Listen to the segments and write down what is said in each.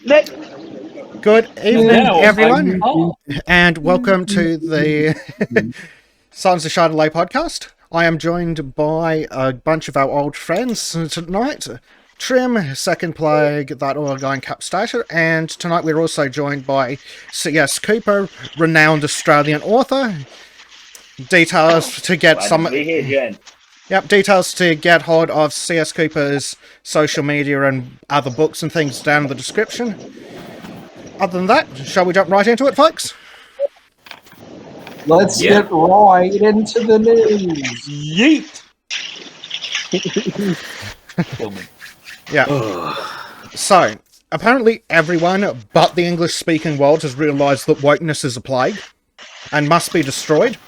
Let Good evening, Now everyone, I'm and welcome to the Sons of Shadilay podcast. I am joined by a bunch of our old friends tonight. Trim, Second Plague, That Oregon Cap Stater, and tonight we're also joined by C.S. Cooper, renowned Australian author. Details to get glad some... to be here, Jen. Yep, details to get hold of C.S. Cooper's social media and other books and things down in the description. Other than that, shall we jump right into it, folks? Let's get right into the news. yeet. Kill me. Yeah. So, apparently everyone but the English-speaking world has realised that wokeness is a plague and must be destroyed.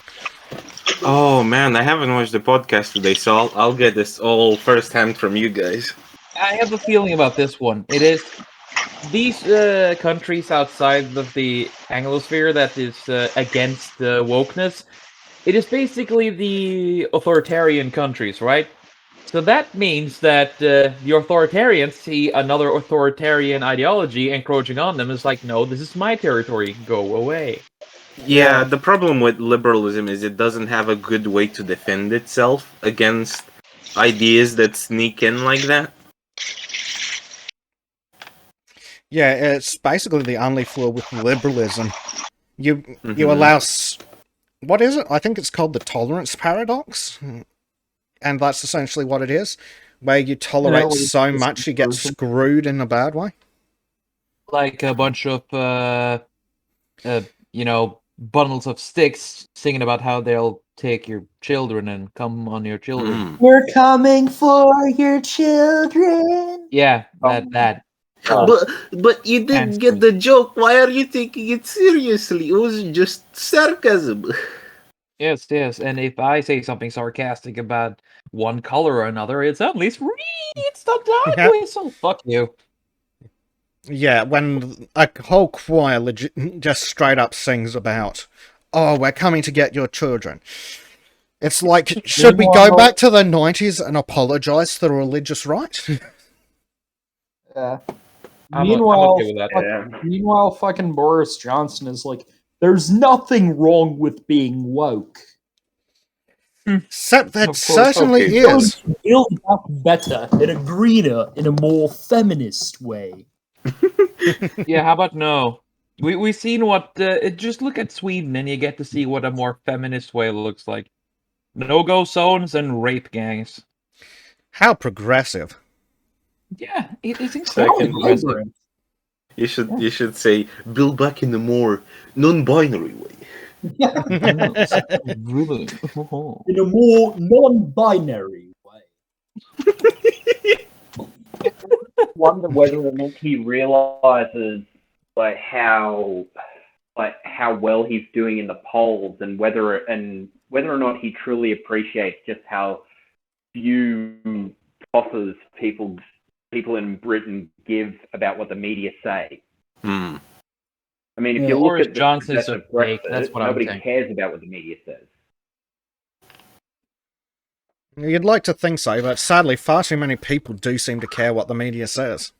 Oh man, I haven't watched the podcast today, so I'll get this all firsthand from you guys. I have a feeling about this one. It is these countries outside of the Anglosphere that is against wokeness. It is basically the authoritarian countries, right? So that means that the authoritarians see another authoritarian ideology encroaching on them. It's like, no, this is my territory. Go away. Yeah, the problem with liberalism is it doesn't have a good way to defend itself against ideas that sneak in like that. Yeah, it's basically the only flaw with liberalism. You Mhm. allow... What is it? I think it's called the tolerance paradox. And that's essentially what it is. Where you tolerate so much you get screwed in a bad way. Like a bunch of, bundles of sticks singing about how they'll take your children and come on your children. Mm. We're coming for your children. Yeah, that. But you didn't get the joke. Why are you taking it seriously? It was just sarcasm. Yes, and if I say something sarcastic about one color or another, it's at least it's not that way, so fuck you. Yeah, when a whole choir just straight up sings about, oh, we're coming to get your children. It's like, should we go back to the 90s and apologise for the religious right? Yeah. I'm Meanwhile, okay with that. meanwhile, fucking Boris Johnson is like, there's nothing wrong with being woke. Except that Of course, certainly okay. is. Build up better, in a greener, in a more feminist way. Yeah, how about no? We've seen what. Just look at Sweden, and you get to see what a more feminist way looks like. No-go zones and rape gangs. How progressive. Yeah, it's incredibly Second, progressive. you should say build back in a more non-binary way. Really? In a more non-binary way. Wonder whether or not he realizes how well he's doing in the polls, and whether or not he truly appreciates just how few tosses people in Britain give about what the media say. Hmm. I mean, if Yeah, you look Boris at the Johnson is success a of fake, Brexit, that's what I'm nobody saying. cares about what the media says. You'd like to think so, but sadly far too many people do seem to care what the media says.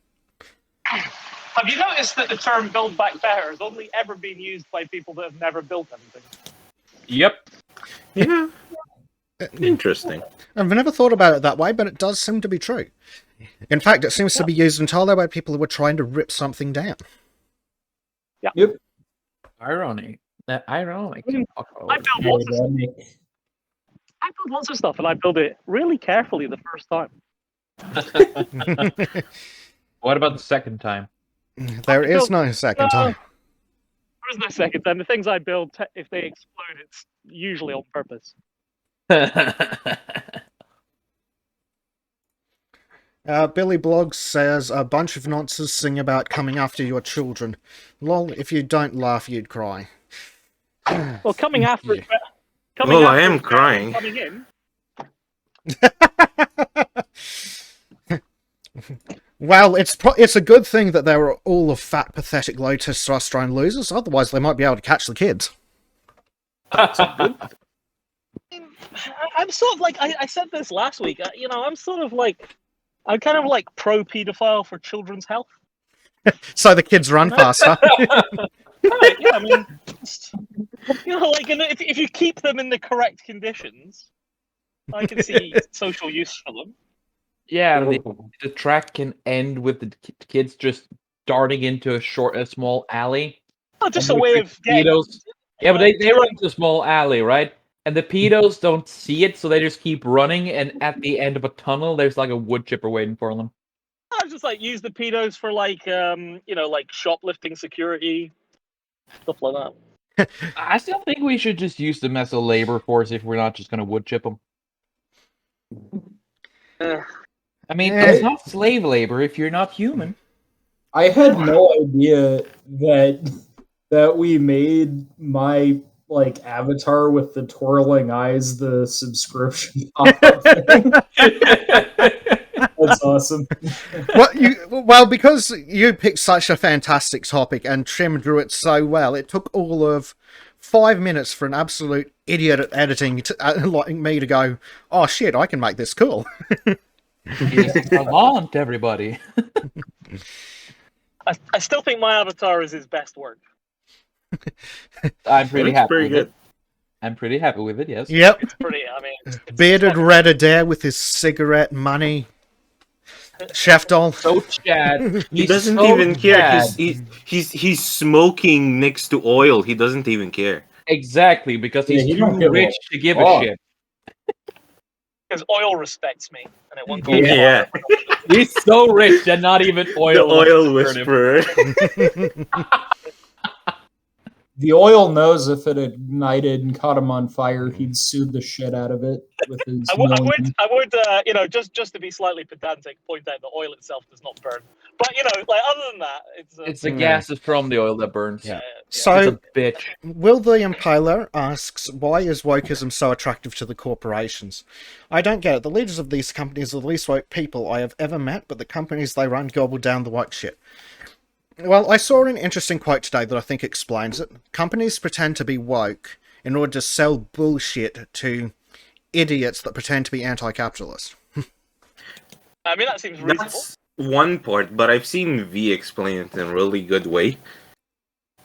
Have you noticed that the term "build back better" has only ever been used by people that have never built anything? Yep. Yeah. Interesting. I've never thought about it that way, but it does seem to be true. In fact, it seems to be used entirely by people who were trying to rip something down. Yeah. Yep. Ironic. That ironic. I build lots of stuff, and I build it really carefully the first time. What about the second time? There is no second time. There is no second time. The things I build, if they explode, it's usually on purpose. Billy Bloggs says, a bunch of nonsense sing about coming after your children. Lol, if you don't laugh, you'd cry. Well, coming after Yeah. Well, I after am is better than crying. coming in. Well, it's a good thing that they were all of fat, pathetic, low testosterone losers. Otherwise, they might be able to catch the kids. I'm sort of like I said this last week. I'm kind of like pro pedophile for children's health. So the kids run faster. Right, yeah, I mean, like if you keep them in the correct conditions, I can see social use for them. Yeah, and the track can end with the kids just darting into a small alley. Oh, just a And way the of getting. pedos. Yeah, but they run into a small alley, right? And the pedos don't see it, so they just keep running. And at the end of a tunnel, there's like a wood chipper waiting for them. I just like use the pedos for like like shoplifting, security, stuff like that. I still think we should just use them as a labor force if we're not just going to wood chip them. I mean, it's not slave labor if you're not human. I had no idea that we made my avatar with the twirling eyes the subscription pop-up thing. That's awesome. Well, because you picked such a fantastic topic and Trim drew it so well, it took all of 5 minutes for an absolute idiot at editing like me to go, oh shit, I can make this cool. Avant, everybody. I still think my avatar is his best work. I'm pretty happy pretty with good. it. I'm pretty happy with it, yes. Yep. It's pretty, I mean... It's Bearded Red Adair with his cigarette money. Chef Doll. So Chad. He doesn't even care. He's smoking next to oil. He doesn't even care. Exactly, because he's he don't too give a rich to give a fuck. shit. Because oil respects me, and it won't go Yeah. He's so rich that not even oil. The oil wants to hurt him. whisperer. The oil knows if it ignited and caught him on fire, he'd sue the shit out of it with his I would, just to be slightly pedantic, point out the oil itself does not burn. But other than that, It's the gases from the oil that burns. Yeah. It's So, a bitch. Will the Impaler asks, why is wokeism so attractive to the corporations? I don't get it. The leaders of these companies are the least woke people I have ever met, but the companies they run gobble down the woke shit. Well, I saw an interesting quote today that I think explains it. Companies pretend to be woke in order to sell bullshit to idiots that pretend to be anti-capitalist. I mean, that seems reasonable. That's one part, but I've seen V explain it in a really good way.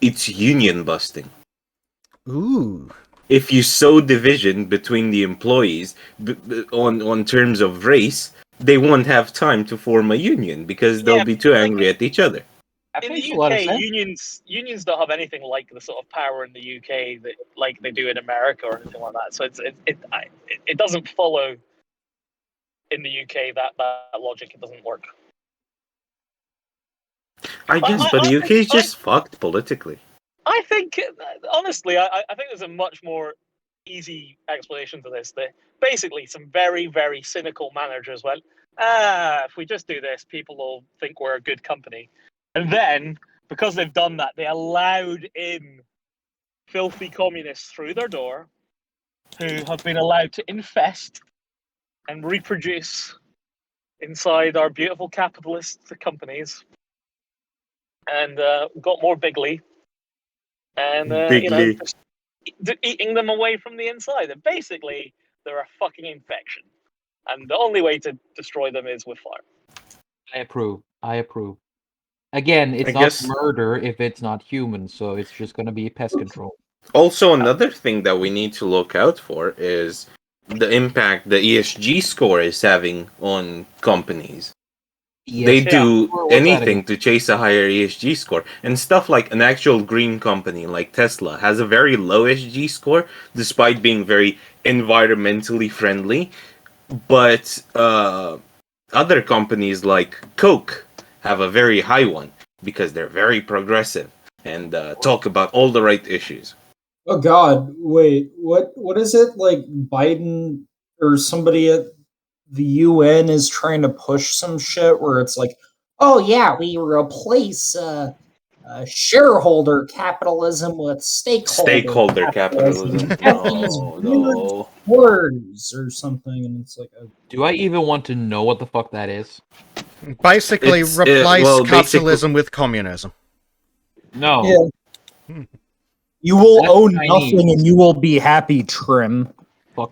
It's union busting. Ooh. If you sow division between the employees on terms of race, they won't have time to form a union because they'll be too angry at each other. In the UK, unions don't have anything like the sort of power in the UK that like they do in America or anything like that. So it doesn't follow in the UK that logic. It doesn't work. I guess, but the UK is just fucked politically. I think, honestly, I think there's a much more easy explanation to this. That basically some very, very cynical managers went, if we just do this, people will think we're a good company. And then, because they've done that, they allowed in filthy communists through their door who have been allowed to infest and reproduce inside our beautiful capitalist companies and got more bigly and just eating them away from the inside. And basically, they're a fucking infection. And the only way to destroy them is with fire. I approve. Again, it's not murder if it's not human, so it's just going to be pest control. Also, another thing that we need to look out for is the impact the ESG score is having on companies. They do anything to chase a higher ESG score. And stuff like an actual green company like Tesla has a very low ESG score, despite being very environmentally friendly. But other companies like Coke have a very high one because they're very progressive and talk about all the right issues. Oh God! Wait, what is it like? Biden or somebody at the UN is trying to push some shit where it's like, oh yeah, we replace shareholder capitalism with stakeholder capitalism. No. Words or something, and it's like, do I even want to know what the fuck that is? Basically, replace capitalism with communism. No. Yeah. You will own nothing, and you will be happy. Trim.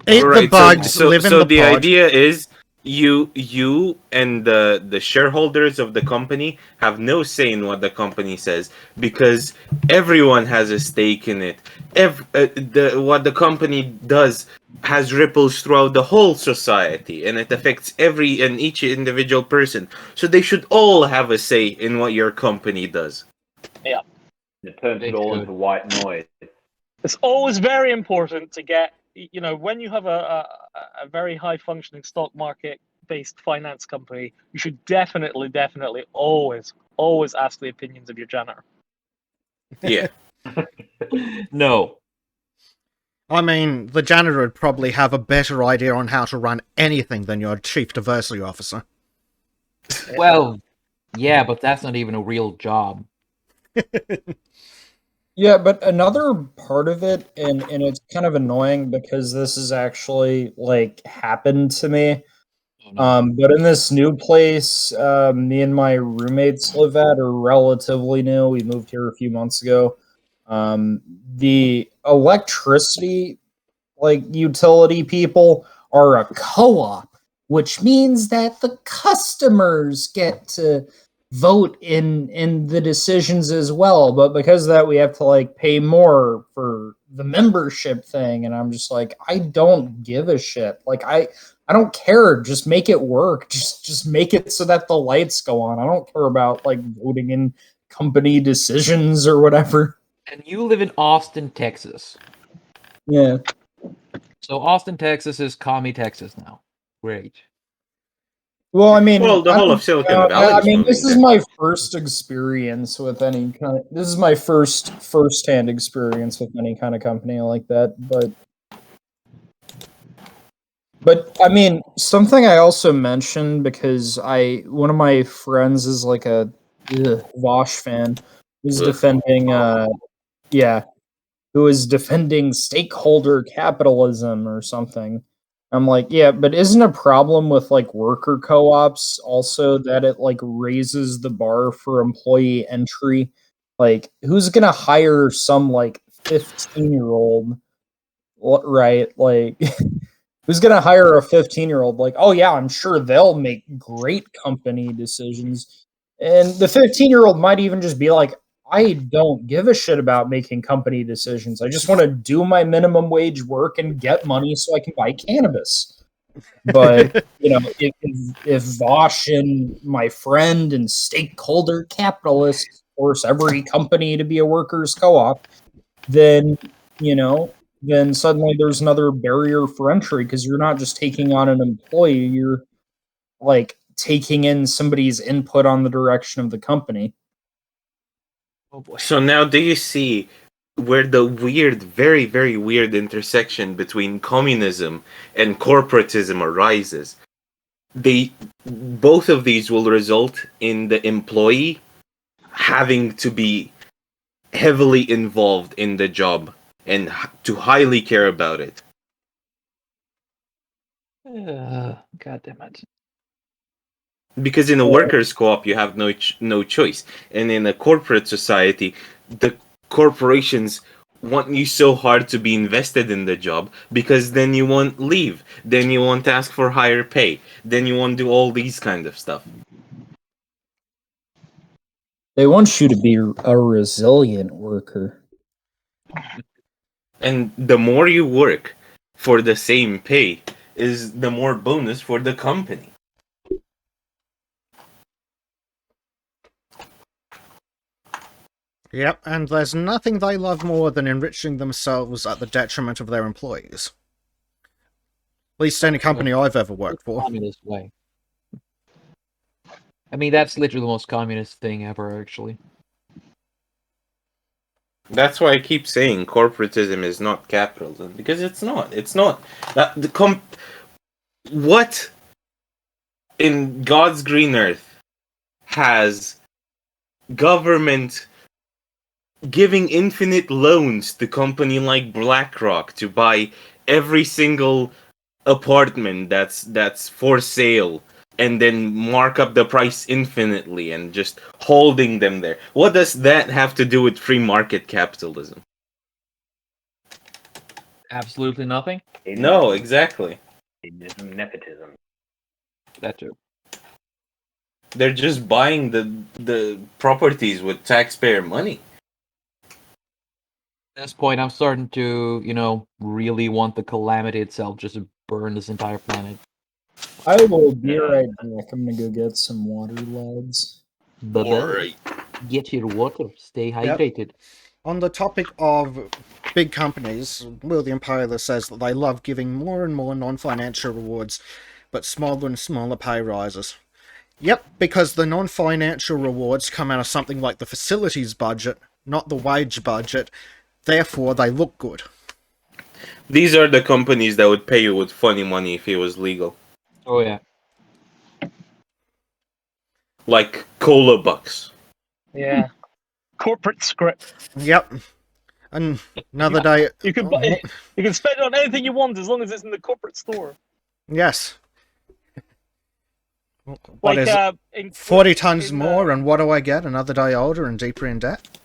Eat the bugs. Live in the pod. Idea is you and the shareholders of the company have no say in what the company says, because everyone has a stake in it. What the company does has ripples throughout the whole society, and it affects every and each individual person. So they should all have a say in what your company does. Yeah. It turns They it all should. into white noise. It's always very important to get, when you have a very high functioning stock market based finance company, you should definitely always ask the opinions of your janitor. Yeah. No. I mean, the janitor would probably have a better idea on how to run anything than your chief diversity officer. Well, yeah, but that's not even a real job. Yeah, but another part of it, and it's kind of annoying because this has actually like happened to me. Oh, no. But in this new place, me and my roommates live at are relatively new. We moved here a few months ago. The electricity, like utility people, are a co-op, which means that the customers get to vote in the decisions as well. But because of that, we have to like pay more for the membership thing, and I'm just like, I don't give a shit. Like I don't care. Just make it work. Just make it so that the lights go on. I don't care about like voting in company decisions or whatever. And you live in Austin, Texas. Yeah. So Austin, Texas is commie Texas now. Great. Well, I mean, Well, the I whole don't of Silicon know. Valley I is mean, this moving is there. my first experience with any kind. This is my first-hand experience with any kind of company like that. But I mean, something I also mentioned because one of my friends is like a Vosh fan. Who's Ugh. defending yeah, who is defending stakeholder capitalism or something. I'm like, yeah, but isn't a problem with like worker co-ops also that it like raises the bar for employee entry? Like, who's gonna hire some like 15-year-old, right? Like, who's gonna hire a 15-year-old? Like, oh yeah, I'm sure they'll make great company decisions. And the 15-year-old might even just be like, I don't give a shit about making company decisions. I just want to do my minimum wage work and get money so I can buy cannabis. But if Vosh and my friend and stakeholder capitalists force every company to be a workers' co-op, then then suddenly there's another barrier for entry because you're not just taking on an employee, you're like taking in somebody's input on the direction of the company. Oh boy. So now do you see where the weird, very, very weird intersection between communism and corporatism arises? Both of these will result in the employee having to be heavily involved in the job and to highly care about it. God damn it. Because in a workers' co-op, you have no choice, and in a corporate society, the corporations want you so hard to be invested in the job because then you won't leave, then you won't ask for higher pay, then you won't do all these kind of stuff. They want you to be a resilient worker. And the more you work for the same pay, is the more bonus for the company. Yep, and there's nothing they love more than enriching themselves at the detriment of their employees. At least any company I've ever worked for. Communist way. I mean, that's literally the most communist thing ever, actually. That's why I keep saying corporatism is not capitalism, because it's not. It's not. What in God's green earth has government giving infinite loans to company like BlackRock to buy every single apartment that's for sale and then mark up the price infinitely and just holding them there? What does that have to do with free market capitalism? Absolutely nothing. No, exactly. Nepotism. That too. They're just buying the properties with taxpayer money. At this point, I'm starting to, really want the calamity itself just to burn this entire planet. I will be right back. I'm gonna go get some water, lads. Bye-bye. Alright. Get your water. Stay Yep. hydrated. On the topic of big companies, Will the Impaler says that they love giving more and more non-financial rewards, but smaller and smaller pay rises. Yep, because the non-financial rewards come out of something like the facilities budget, not the wage budget. Therefore, they look good. These are the companies that would pay you with funny money if it was legal. Oh yeah. Like cola bucks. Yeah. Corporate script. Yep. And another day... You can buy, you can spend it on anything you want as long as it's in the corporate store. Yes. What Like is it? 40 tons more, and what do I get? Another day older and deeper in debt?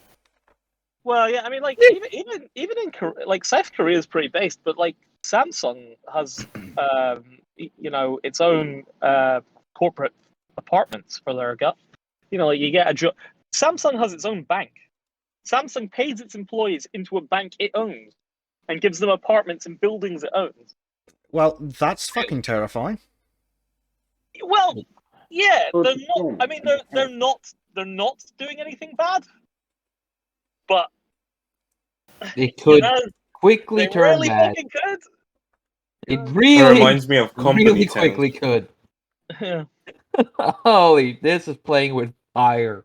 Well, yeah, I mean, like even in like South Korea is pretty based, but like Samsung has, its own corporate apartments for their gut. Like you get a job. Samsung has its own bank. Samsung pays its employees into a bank it owns, and gives them apartments and buildings it owns. Well, that's fucking terrifying. Well, yeah, they're not. I mean, they're not doing anything bad, but It could quickly they turn really bad. fucking could. It It really, reminds me of Company really Town. quickly could. Yeah. Holy, this is playing with fire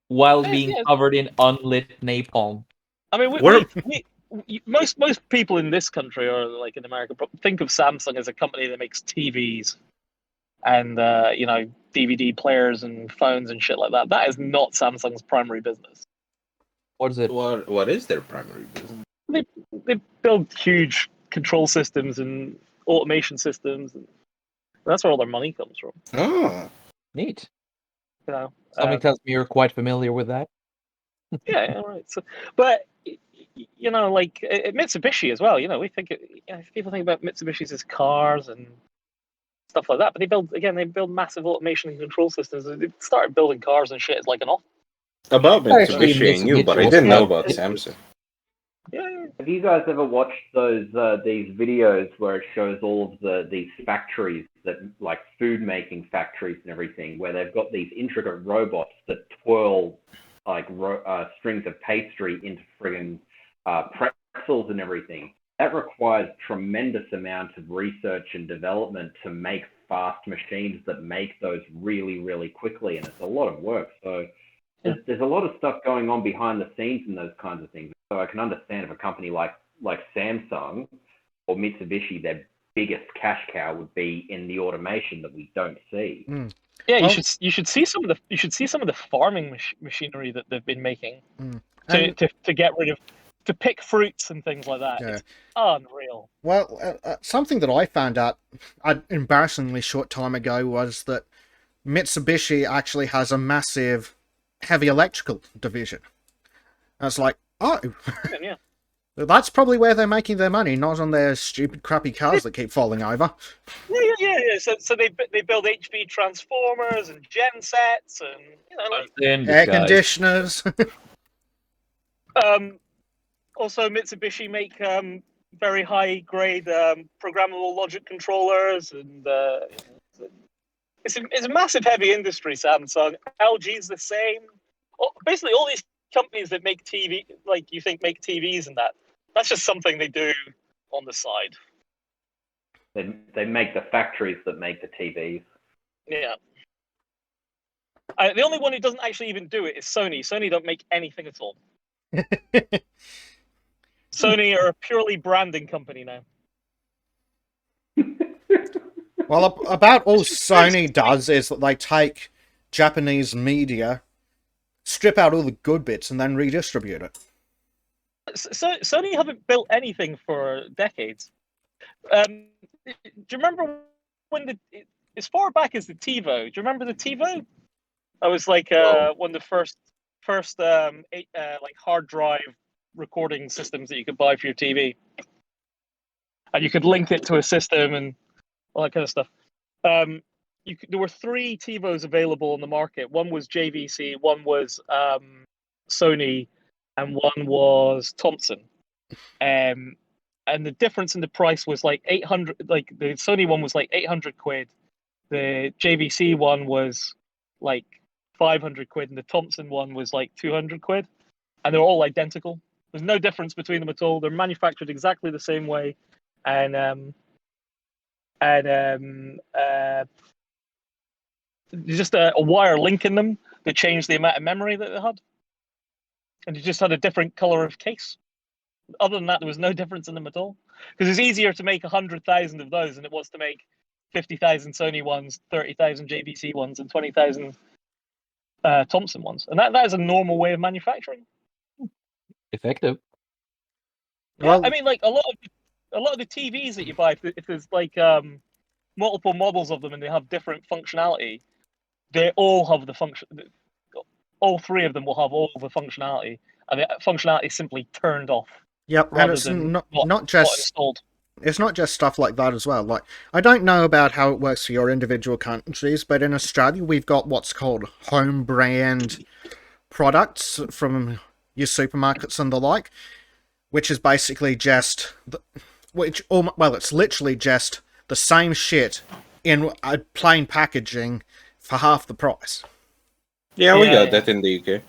while Yes, being yes. covered in unlit napalm. I mean, most people in this country or like in America think of Samsung as a company that makes TVs and DVD players and phones and shit like that. That is not Samsung's primary business. What is it? What is their primary business? They build huge control systems and automation systems, and that's where all their money comes from. Oh. Neat. You know, Something tells me you're quite familiar with that. yeah, right. So, but like Mitsubishi as well. We think people think about Mitsubishis as cars and stuff like that, but they build massive automation and control systems. They started building cars and shit as like an off. About Actually, Mitsubishi I knew, but I Mitsubishi didn't was know quite about Samsung. Yeah. Have you guys ever watched these videos where it shows all of these factories that like food making factories and everything, where they've got these intricate robots that twirl like strings of pastry into friggin' pretzels and everything? That requires tremendous amount of research and development to make fast machines that make those really, really quickly, and it's a lot of work. So there's a lot of stuff going on behind the scenes in those kinds of things. So I can understand if a company like Samsung or Mitsubishi, their biggest cash cow would be in the automation that we don't see. Mm. Yeah, Well- you should see some of the farming machinery that they've been making to get rid of, to pick fruits and things like that. Yeah. It's unreal. Well, something that I found out an embarrassingly short time ago was that Mitsubishi actually has a massive heavy electrical division. And it's like, oh, Yeah. that's probably where they're making their money, not on their stupid, crappy cars that keep falling over. Yeah. So they build HV transformers and gen sets and Air conditioners. Also, Mitsubishi make very high grade programmable logic controllers, and it's a massive heavy industry. Samsung, LG's the same. Basically, all these companies that make TV, like you think make TVs and that's just something they do on the side. They make the factories that make the TVs. Yeah. The only one who doesn't actually even do it is Sony. Sony don't make anything at all. Sony are a purely branding company now. Well, about all Sony does is that they take Japanese media, strip out all the good bits, and then redistribute it. So Sony haven't built anything for decades. Do you remember when as far back as the TiVo? Do you remember the TiVo? That was like one of the first like hard drive recording systems that you could buy for your TV, and you could link it to a system and all that kind of stuff. there were 3 TiVos available on the market. One was JVC, one was Sony, and one was Thompson. And the difference in the price was like 800. Like the Sony one was like 800 quid. The JVC one was like 500 quid, and the Thompson one was like 200 quid. And they're all identical. There's no difference between them at all. They're manufactured exactly the same way, and just a wire link in them that changed the amount of memory that they had, and you just had a different color of case. Other than that, there was no difference in them at all. Because it's easier to make 100,000 of those than it was to make 50,000 Sony ones, 30,000 JVC ones, and 20,000 Thompson ones. And that is a normal way of manufacturing. Effective. Yeah, well, I mean, like a lot of the TVs that you buy, if there's like multiple models of them and they have different functionality, they all have the function. All 3 of them will have all the functionality, and the functionality is simply turned off. Yep, and it's not just it's not just stuff like that as well. Like, I don't know about how it works for your individual countries, but in Australia we've got what's called home brand products from your supermarkets and the like, which is basically just it's literally just the same shit in a plain packaging for half the price. Yeah, we got that in the UK.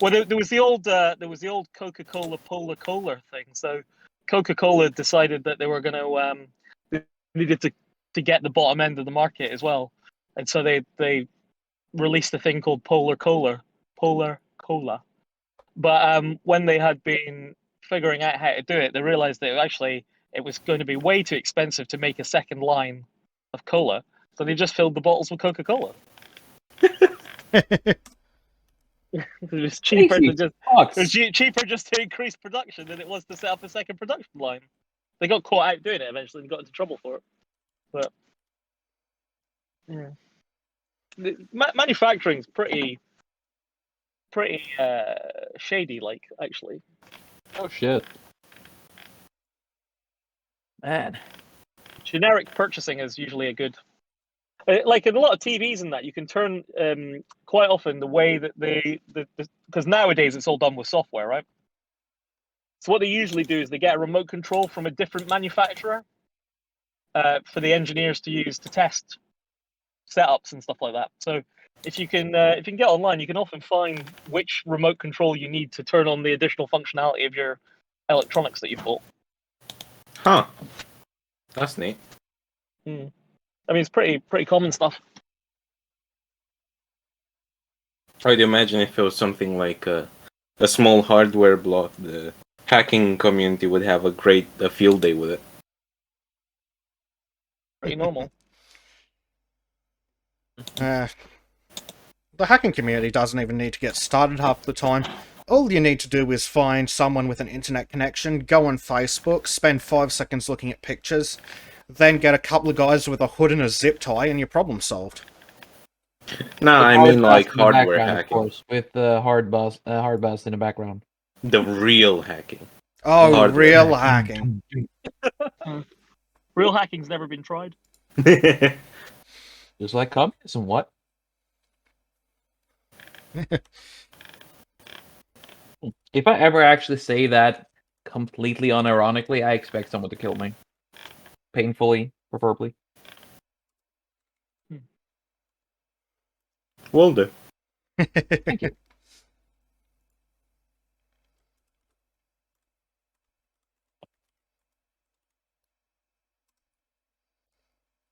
Well, there was the old Coca-Cola Polar Cola thing. So Coca-Cola decided that they were going to they needed to get the bottom end of the market as well, and so they released a thing called Polar Cola. But when they had been figuring out how to do it, they realized that it was going to be way too expensive to make a second line of cola, so they just filled the bottles with Coca-Cola. It was cheaper to increase production than it was to set up a second production line. They got caught out doing it eventually and got into trouble for it. But yeah, manufacturing's pretty shady, like, actually. Oh shit, man. Generic purchasing is usually a good. Like in a lot of TVs and that, you can turn quite often the way that because nowadays it's all done with software, right? So what they usually do is they get a remote control from a different manufacturer for the engineers to use to test setups and stuff like that. So if you can get online, you can often find which remote control you need to turn on the additional functionality of your electronics that you bought. Huh. That's neat. I mean, it's pretty common stuff. I'd imagine if it was something like a small hardware block, the hacking community would have a field day with it. Pretty normal. The hacking community doesn't even need to get started half the time. All you need to do is find someone with an internet connection, go on Facebook, spend 5 seconds looking at pictures, then get a couple of guys with a hood and a zip tie, and your problem solved. No, I mean like hardware hacking. Of course, with the hard bus in the background. The real hacking. Oh, hardware real hacking. Real hacking's never been tried. Just like communism, what? If I ever actually say that completely unironically, I expect someone to kill me. Painfully, preferably. Will do. Thank you.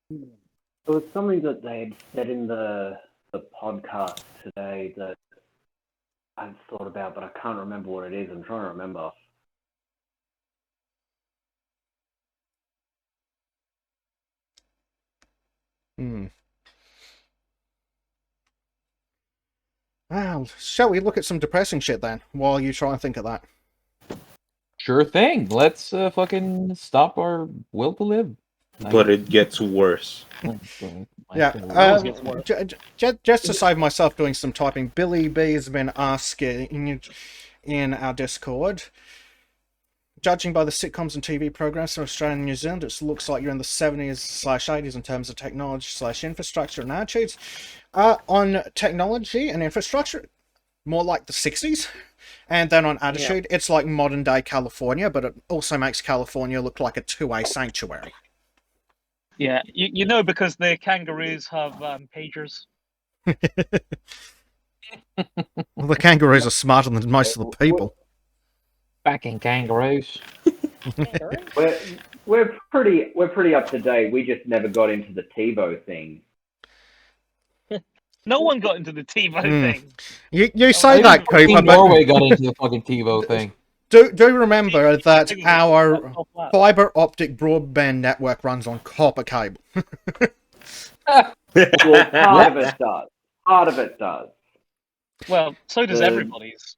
There was something that they had said in the podcast today that I've thought about, but I can't remember what it is. I'm trying to remember. Well, shall we look at some depressing shit then, while you try and think of that? Sure thing. Let's fucking stop our will to live. But it gets worse. Yeah, just to save myself doing some typing, Billy B has been asking in our Discord, judging by the sitcoms and TV programs from Australia and New Zealand, it looks like you're in the 70s/80s in terms of technology/infrastructure and attitudes. On technology and infrastructure, more like the 60s. And then on attitude, it's like modern day California, but it also makes California look like a 2A sanctuary. Yeah, you know, because the kangaroos have pagers. Well, the kangaroos are smarter than most of the people. Fucking kangaroos. We're pretty up to date. We just never got into the TiVo thing. No one got into the TiVo thing. You say that, Cooper, but Norway got into the fucking TiVo thing. do remember that our fiber optic broadband network runs on copper cable. Well, part of it does. Part of it does. Well, so does everybody's.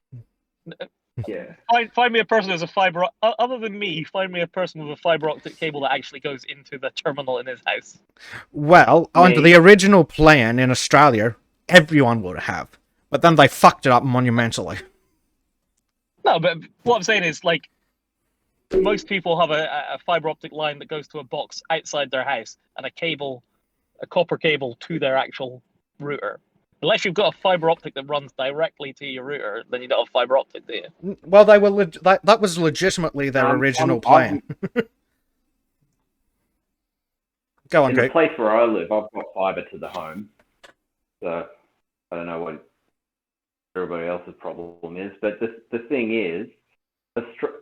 Yeah. Find me a person who's a fiber. Other than me, find me a person with a fiber optic cable that actually goes into the terminal in his house. Well, under the original plan in Australia, everyone would have, but then they fucked it up monumentally. No, but what I'm saying is, like, most people have a fiber optic line that goes to a box outside their house and a copper cable to their actual router. Unless you've got a fiber optic that runs directly to your router, then you don't have fiber optic, do you? Well, they were that was legitimately their original plan. Go on, In the place where I live, I've got fiber to the home, so I don't know what everybody else's problem is. But the thing is,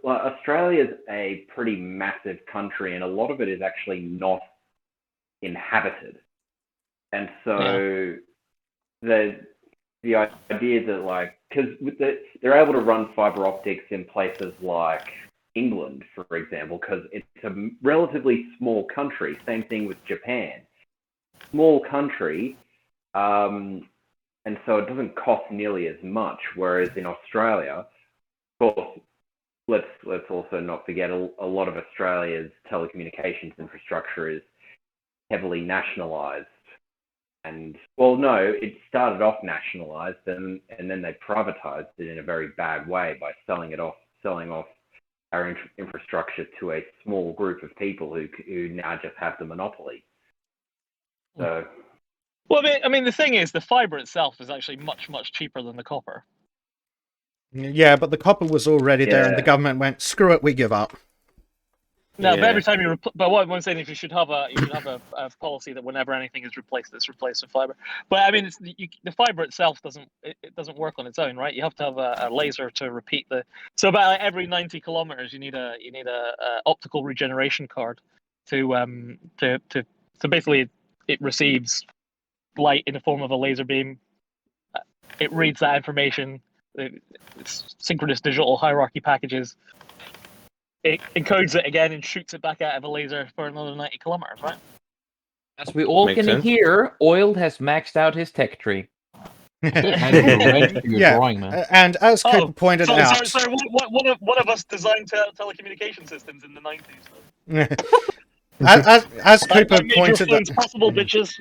Australia is a pretty massive country, and a lot of it is actually not inhabited, and so the idea that, like, because they're able to run fiber optics in places like England, for example, because it's a relatively small country. Same thing with Japan, small country, and so it doesn't cost nearly as much. Whereas in Australia, of course, let's also not forget a lot of Australia's telecommunications infrastructure is heavily nationalised. And, well, no, it started off nationalised, and then they privatised it in a very bad way by selling off our infrastructure to a small group of people who now just have the monopoly. So, well, I mean, the thing is, the fiber itself is actually much, much cheaper than the copper. Yeah, but the copper was already there, and the government went, "Screw it, we give up." No, but every time but what I'm saying is you should have a policy that whenever anything is replaced, it's replaced with fiber. But I mean, the fiber itself doesn't work on its own, right? You have to have a laser to repeat So about every 90 kilometers, you need a optical regeneration card to basically it receives light in the form of a laser beam. It reads that information. It's synchronous digital hierarchy packages. It encodes it again and shoots it back out of a laser for another 90 kilometers, right? As we all can hear, Oiled has maxed out his tech tree. Drawing, man. And as Cooper pointed out... Sorry, one of us designed telecommunication systems in the 90s. as Cooper pointed out... Possible, bitches.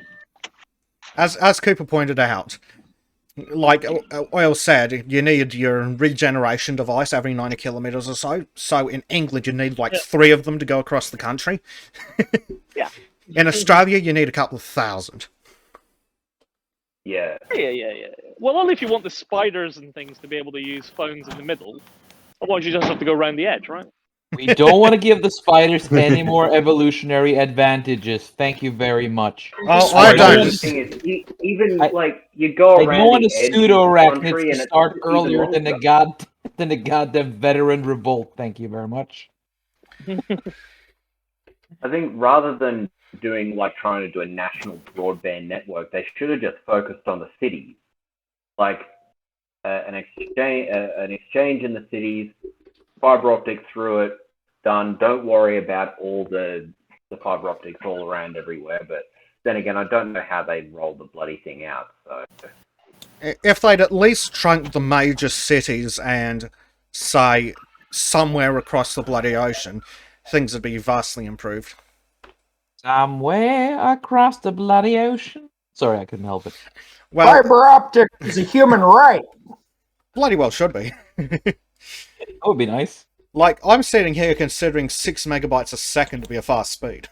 As Cooper pointed out, like Oil said, you need your regeneration device every 90 kilometers or so. So in England, you need like 3 of them to go across the country. Yeah. In Australia, you need a couple of thousand. Yeah. Well, only if you want the spiders and things to be able to use phones in the middle. Otherwise, you just have to go around the edge, right? We don't want to give the spiders any more evolutionary advantages. Thank you very much. Oh, I don't. The thing is, even like you go around. I don't want the pseudo-arachnids to start earlier than the goddamn veteran revolt. Thank you very much. I think rather than trying to do a national broadband network, they should have just focused on the cities, like an exchange in the cities. Fiber optics through it, done. Don't worry about all the fiber optics all around everywhere. But then again, I don't know how they roll the bloody thing out. So if they'd at least shrunk the major cities and say somewhere across the bloody ocean, things would be vastly improved. Somewhere across the bloody ocean. Sorry, I couldn't help it. Well, fiber optic is a human right. Bloody well should be. That would be nice. Like, I'm sitting here considering 6 megabytes a second to be a fast speed.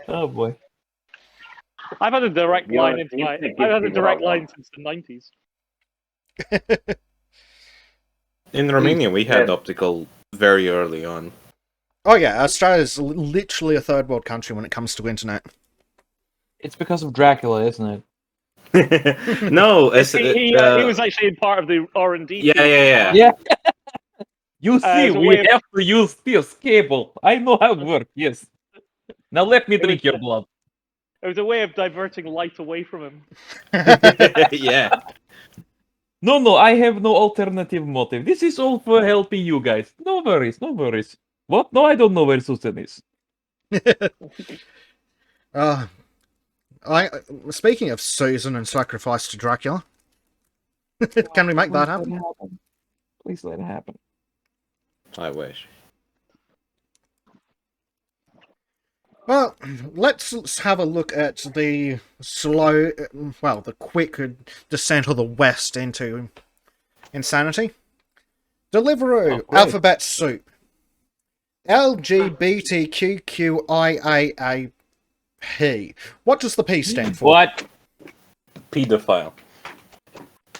Oh boy. I've had a direct You know, line it into seems my. to give I've had me a what I direct line want. since the 90s. In Romania, we had Yeah. optical very early on. Oh yeah, Australia's literally a third world country when it comes to internet. It's because of Dracula, isn't it? No, He was actually part of the R&D team. yeah. Yeah. You see, as a we way of- have to use this cable. I know how it works, yes. Now let me drink your blood. It was a way of diverting light away from him. Yeah. No, I have no alternative motive. This is all for helping you guys. No worries, no worries. What? No, I don't know where Susan is. Speaking of Susan and sacrifice to Dracula, can we make that happen? Please let it happen. I wish. Well, let's have a look at the the quick descent of the West into insanity. Deliveroo, great. alphabet soup. LGBTQQIAAP. What does the P stand for? What? Pedophile.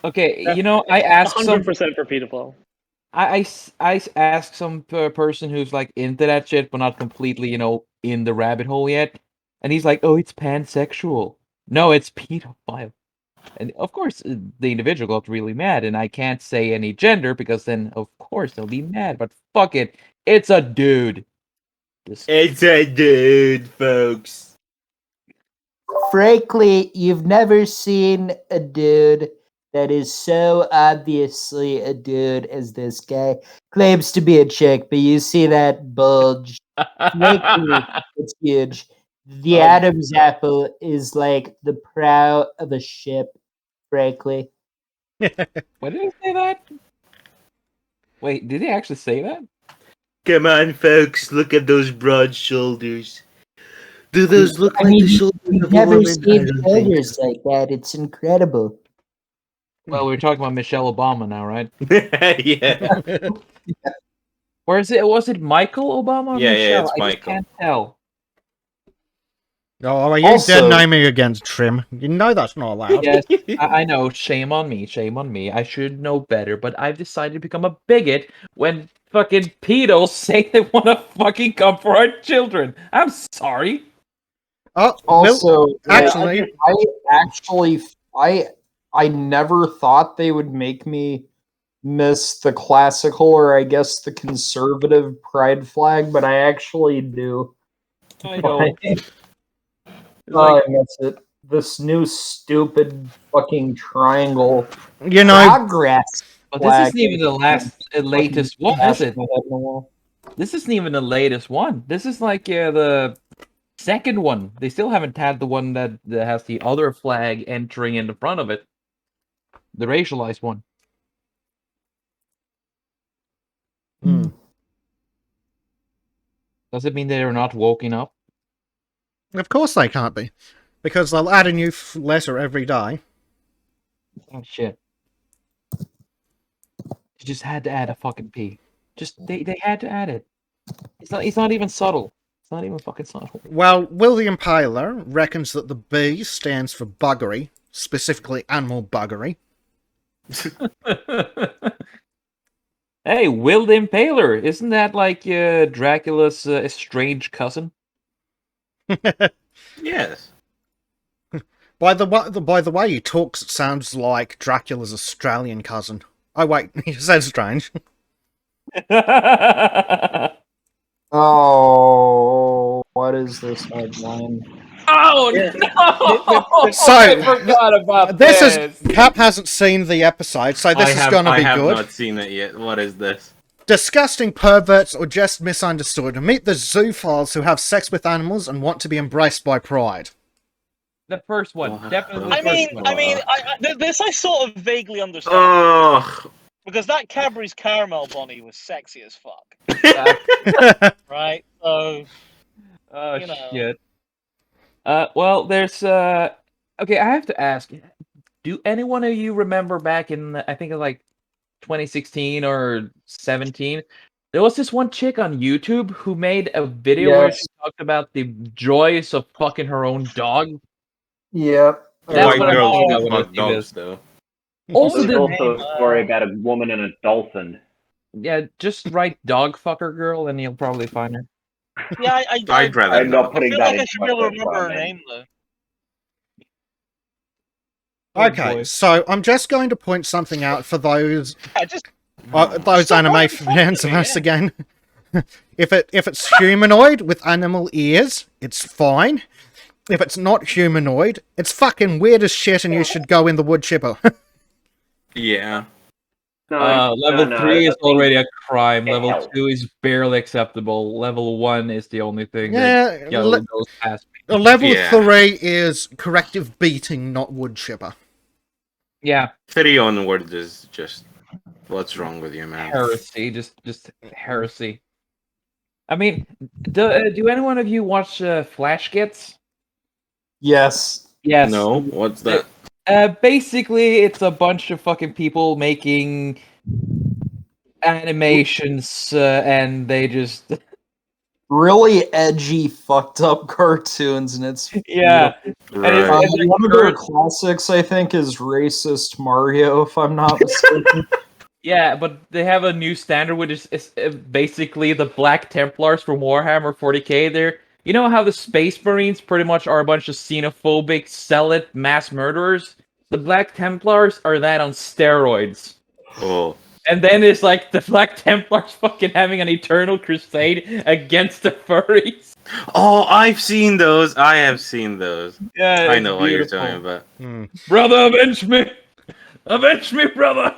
Okay, you know, I asked some. 100% for pedophile. I asked some person who's like into that shit, but not completely, you know, in the rabbit hole yet. And he's like, "Oh, it's pansexual." No, it's pedophile. And of course, the individual got really mad, and I can't say any gender because then, of course, they'll be mad. But fuck it, it's a dude. It's a dude, folks. Frankly, you've never seen a dude that is so obviously a dude as this guy. Claims to be a chick, but you see that bulge. Frankly, it's huge. The Adam's apple is like the prow of a ship, frankly. What did he say that? Wait, did he actually say that? Come on, folks, look at those broad shoulders. Do those look like the shoulders You've of a never woman? I seen don't think shoulders like that. It's incredible. Well, we're talking about Michelle Obama now, right? Yeah. Or is it? Was it Michael Obama or Yeah, Michelle? it's I just Michael. can't tell. Oh, are you Also- dead naming again, Trim? You know that's not allowed. Yes, I know. Shame on me. Shame on me. I should know better, but I've decided to become a bigot when fucking pedos say they want to fucking come for our children. I'm sorry. Oh, Also, actually, I never thought they would make me miss the classical or I guess the conservative pride flag, but I actually do. I know. I miss it. This new stupid fucking triangle you know, progress But this flag. isn't even the latest one, is it? Bash my head in the wall. This isn't even the latest one. This is like the second one. They still haven't had the one that has the other flag entering in the front of it. The racialized one. hmm. Does it mean they're not woken up? Of course they can't be, because they'll add a new letter every day. Oh shit. You just had to add a fucking P. Just they had to add it. It's not even subtle. It's not even fucking subtle. Well, William Paler reckons that the B stands for buggery, specifically animal buggery. Hey, Will the Impaler, isn't that like Dracula's estranged cousin? Yes. By the way he talks, it sounds like Dracula's Australian cousin. Oh wait, he said strange. Oh, what is this headline? Oh Yeah. no! So, I forgot about This this. is Cap hasn't seen the episode, so this is gonna I be have good. not seen it yet. What is this? Disgusting perverts or just misunderstood. Meet the zoophiles who have sex with animals and want to be embraced by pride. The first one, Oh, definitely. The I first mean, one. this I sort of vaguely understand Oh. because that Cadbury's caramel bunny was sexy as fuck, right? So Oh you know. shit. Well, there's okay. I have to ask. Do any one of you remember back in I think like 2016 or 17. There was this one chick on YouTube who made a video where she talked about the joys of fucking her own dog. Yep. That's White what I'm girls talking do about when I fuck see dogs, this. though. Also, There's the also a story about a woman and a dolphin. yeah, just write dog fucker girl and you'll probably find her. Yeah, I'd rather I'm not not. I putting feel that like I in should be able to my search remember bar, her man. name though. Oh, Okay, boy. so I'm just going to point something out for those I just those Stop anime pointing fans to of me, us yeah. again. If it's humanoid with animal ears, it's fine. If it's not humanoid, it's fucking weird as shit, and you should go in the wood chipper. Yeah. Level 3 I is think already a crime. it Level helps. 2 is barely acceptable. Level 1 is the only thing Yeah, that goes past me. level Yeah. 3 is corrective beating, not wood chipper. Yeah, 3 onward is just... What's wrong with you, man? heresy. Just heresy. I mean, do any one of you watch Flash Gets? Yes. Yes. No? What's that? Basically, it's a bunch of fucking people making animations, and they just Really edgy, fucked up cartoons, and it's yeah. beautiful. And it's, Right. it's like One of their current- classics, I think, is Racist Mario, if I'm not mistaken. yeah, but they have a new standard, which is basically the Black Templars from Warhammer 40k. There, you know how the Space Marines pretty much are a bunch of xenophobic, zealot mass murderers. The Black Templars are that on steroids. Oh. And then it's like the Black Templars fucking having an eternal crusade against the furries. Oh, I've seen those. I have seen those. Yeah, I it's know what you're beautiful. talking about. Brother, avenge me! Avenge me, brother!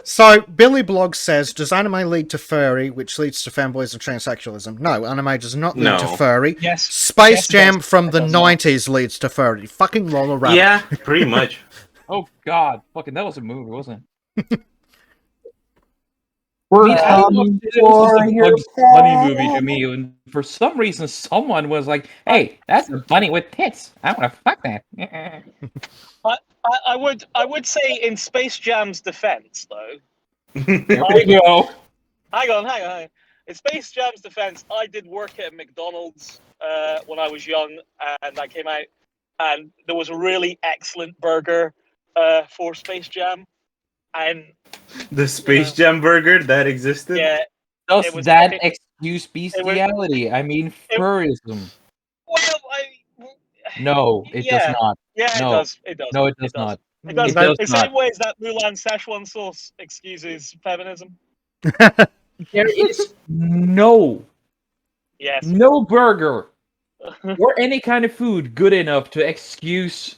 So, Billy Blog says, does anime lead to furry, which leads to fanboys and transsexualism? No, anime does not lead to No. furry. Yes. Space Yes, it Jam does. from It the does not. 90s leads to furry. Fucking Roller Rabbit. Yeah, pretty much. Oh god, fucking that was a movie, wasn't it? We're I thought coming it was for just a your Bugs Bunny movie pet. to me, and for some reason someone was like, hey, that's a bunny with tits. I wanna fuck that. I would say in Space Jam's defense though. There we go. Hang on. In Space Jam's defense, I did work at McDonald's when I was young, and I came out, and there was a really excellent burger for Space Jam, and The Space Jam burger that existed? yeah, Does it was that fucking- excuse bestiality? I mean, it- furrism. well, No, it yeah. does not. yeah, no. it does. It does. No, it does not. It does. It does In the not. same way as that Mulan Szechuan sauce excuses feminism. There is no Yes. burger or any kind of food good enough to excuse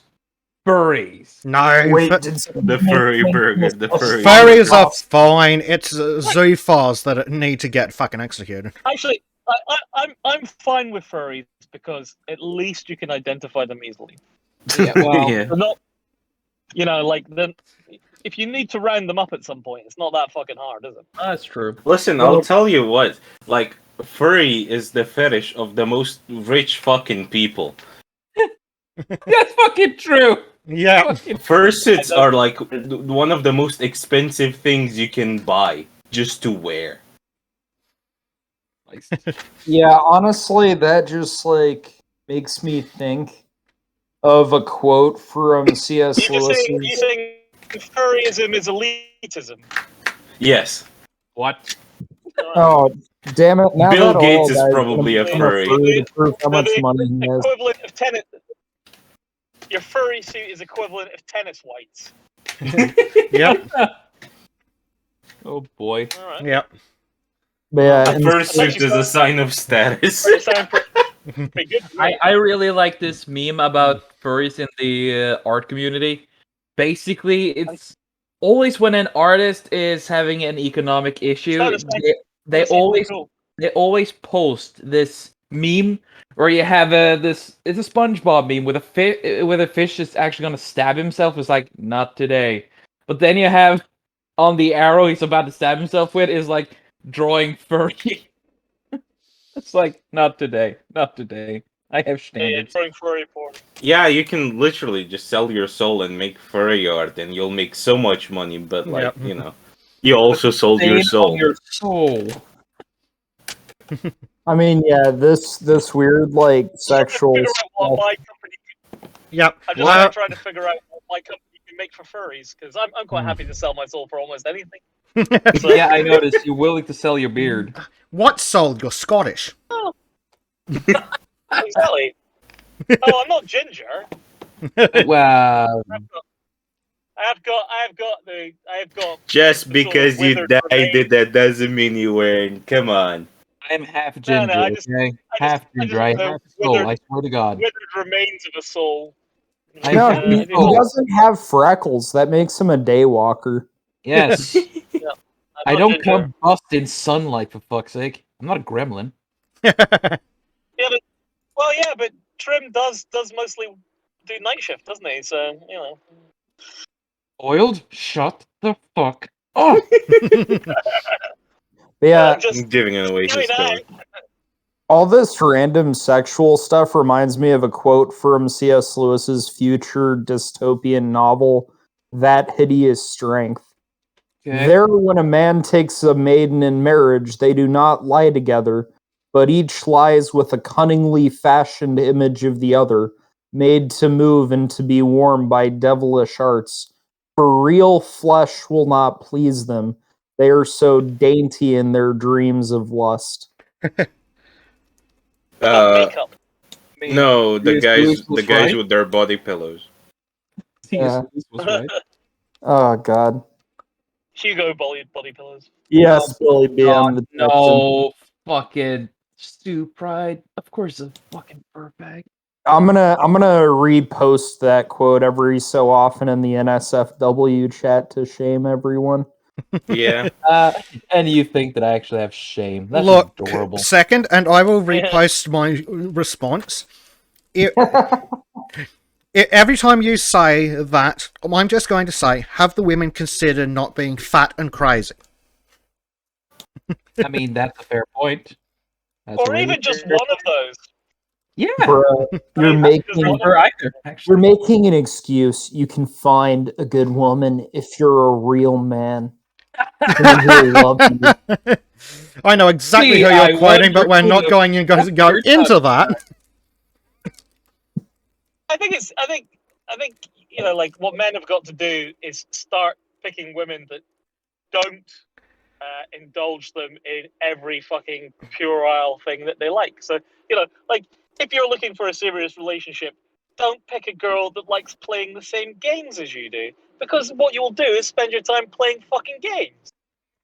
furries. No, Wait, fu- did The furry burger. The furry furries burger. are fine. It's zoophars that need to get fucking executed. Actually, I'm fine with furries because at least you can identify them easily. Yeah, well, Yeah. They're not, like then. If you need to round them up at some point, it's not that fucking hard, is it? that's true. Listen, I'll tell you what. Like, furry is the fetish of the most rich fucking people. That's fucking true. Yeah. Fucking- Fursuits are like one of the most expensive things you can buy just to wear. Yeah, honestly, that just like makes me think of a quote from C.S. You're Lewis. saying furryism is elitism. Yes. What? Oh, damn it! Now Bill that Gates old is guy's probably gonna a become furry. to prove how much money he has. Equivalent of tennis. Your furry suit is equivalent of tennis whites. Yep. Oh boy. All right. Yep. But yeah, A and fursuit is a sign of status. They sound pretty good. I really like this meme about furries in the art community. Basically, it's always when an artist is having an economic issue, Sounds like- they That's always cool. they always post this meme where you have it's a SpongeBob meme with a fish that's actually gonna stab himself. It's like, not today. But then you have on the arrow he's about to stab himself with is like drawing furry. It's like, not today, not today. I have Yeah, standards. throwing furry porn. Yeah, you can literally just sell your soul and make furry art, and you'll make so much money. But like, Yep. you know, You also sold your Stain on soul. your soul. I mean, yeah, this weird like sexual Figure out what stuff. my company. Yep. I'm just like trying to figure out what my company can make for furries because I'm quite happy to sell my soul for almost anything. So, Yeah, I noticed you're willing to sell your beard. What soul? You're Scottish. exactly. Oh, I'm not ginger. Wow. I have got Just the because sort of you withered died, remains. that doesn't mean you weren't. Come on. I'm half No, ginger, I just half ginger. I have have the a soul. I swear to God. withered remains of a soul. I No, have he, a he soul. doesn't have freckles. That makes him a daywalker. Yes. I'm I not don't ginger. combust in sunlight, for fuck's sake. I'm not a gremlin. Yeah, but Trim does mostly do night shift, doesn't he? So Oiled? Shut the fuck up! But yeah, I'm just Giving it away doing his that. code. all this random sexual stuff reminds me of a quote from C.S. Lewis's future dystopian novel, That Hideous Strength. Okay. There, when a man takes a maiden in marriage, they do not lie together, but each lies with a cunningly fashioned image of the other, made to move and to be warmed by devilish arts. For real flesh will not please them. They are so dainty in their dreams of lust. Makeup. No, the C.S. Lewis guys, was the guys right. with their body pillows. C.S. Lewis was right. Oh, God. Hugo body pillows. Yes, Billy God, BM, the Texan. no fucking Stu Pride. Of course, a fucking fur bag. I'm gonna repost that quote every so often in the NSFW chat to shame everyone. Yeah. And you think that I actually have shame? That's Look, adorable. second, and I will repost my response. Every time you say that, I'm just going to say, have the women consider not being fat and crazy? I mean, that's a fair point. That's Or a really even just fair one of those. Yeah. Bruh, you're mean, making Or either, actually. you're making an excuse. You can find a good woman if you're a real man. Someone who will love you. I know exactly Gee, who I you're quoting, but wonder we're who not the going to go fuck into you're that. I think like what men have got to do is start picking women that don't indulge them in every fucking puerile thing that they like. So like if you're looking for a serious relationship, don't pick a girl that likes playing the same games as you do, because what you'll do is spend your time playing fucking games.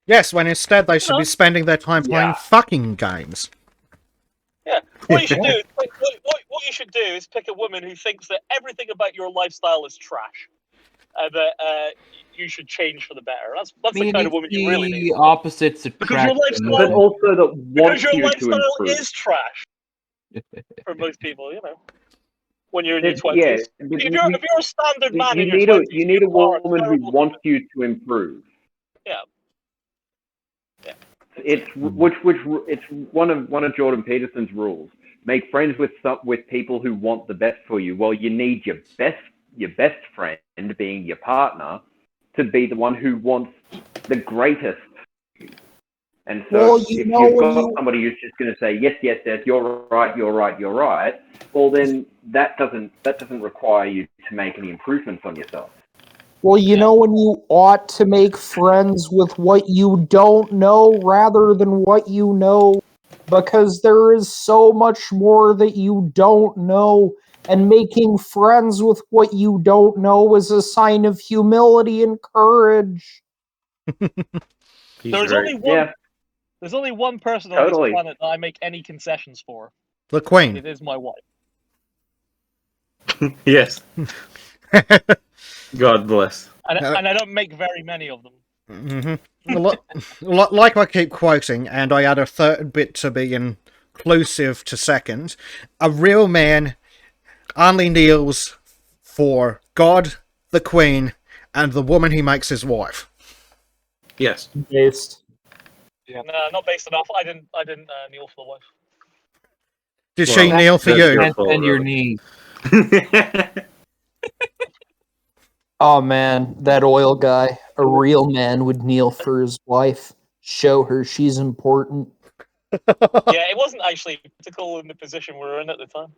Yes, when instead they should be spending their time playing Yeah. fucking games. Yeah. What you should do is what you should do is pick a woman who thinks that everything about your lifestyle is trash. That you should change for the better. That's the kind of woman you really need. The opposites Because your attract. But also that wants your you to lifestyle improve. is trash for most people. When you're in your Yeah, 20s. but If you're a standard man in your you 20s, need a you are woman who terrible wants human. you to improve. Yeah. It's one of Jordan Peterson's rules. Make friends with people who want the best for you. Well, you need your best friend, being your partner, to be the one who wants the greatest. And so, Well, if you've when got somebody who's just going to say yes, you're right, well then that doesn't require you to make any improvements on yourself. Well, when you ought to make friends with what you don't know rather than what you know, because there is so much more that you don't know, and making friends with what you don't know is a sign of humility and courage. There's only one person on this planet that I make any concessions for. The Queen. It is my wife. Yes. God bless. And I don't make very many of them. Mm-hmm. Like I keep quoting, and I add a third bit to be inclusive to second, a real man only kneels for God, the Queen, and the woman he makes his wife. Yes. Based. Yeah. No, not based enough. I didn't kneel for the wife. Did she kneel for you? And your knees. Oh man, that oil guy. A real man would kneel for his wife, show her she's important. Yeah, it wasn't actually practical in the position we were in at the time.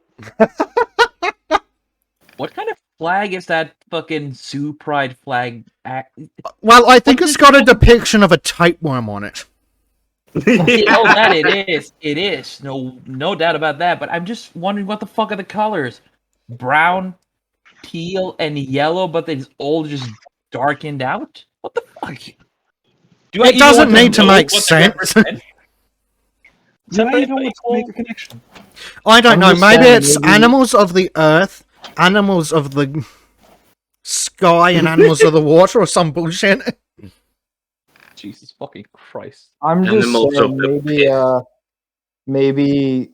What kind of flag is that fucking Sioux Pride flag? Well, I think it's got a depiction of a tapeworm on it. Oh, that it is. It is. No doubt about that. But I'm just wondering, what the fuck are the colors? Brown, teal, and yellow, but it's all just darkened out? What the fuck? It doesn't need to make sense. Do I even want to make a connection? I don't know. Maybe saying, it's animals of the earth, animals of the sky, and animals of the water, or some bullshit. Jesus fucking Christ! I'm just Animals saying of the maybe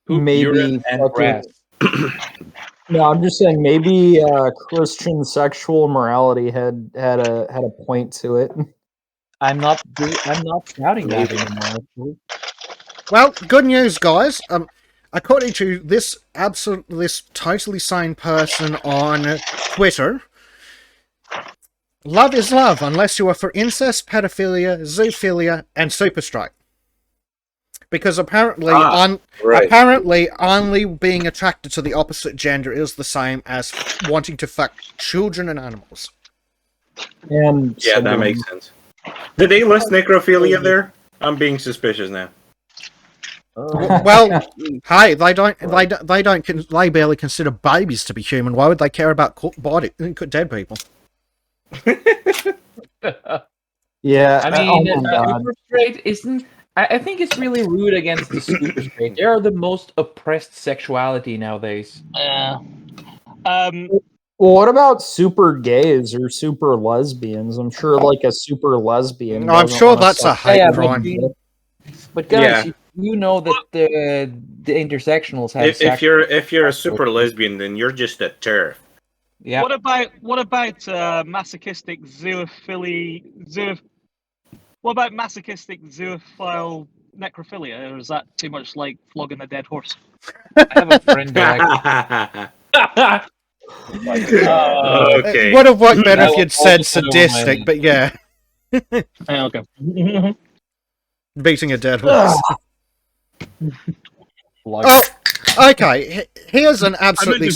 Poop, urine, and grass. No, I'm just saying maybe Christian sexual morality had a point to it. I'm not doubting that anymore. Actually. Well, good news, guys. According to this totally sane person on Twitter, love is love unless you are for incest, pedophilia, zoophilia, and super strike. Because apparently, apparently, only being attracted to the opposite gender is the same as wanting to fuck children and animals. And Yeah, that makes sense. Did they list necrophilia there? I'm being suspicious now. Well, hey, they barely consider babies to be human. Why would they care about dead people? Yeah, I mean, super straight isn't. I think it's really rude against the super straight. They are the most oppressed sexuality nowadays. Yeah. Well, what about super gays or super lesbians? I'm sure, like, a super lesbian. I'm sure that's a hate crime. But guys, you know that the intersectionals have. If you're a super lesbian, then you're just a turf. Yeah. What about masochistic zoophilia? What about masochistic zoophile necrophilia? Or is that too much like flogging a dead horse? I have a friend that It would have worked better if you'd said sadistic, but yeah. Okay. Beating a dead horse. Oh, okay. Here's an absolutely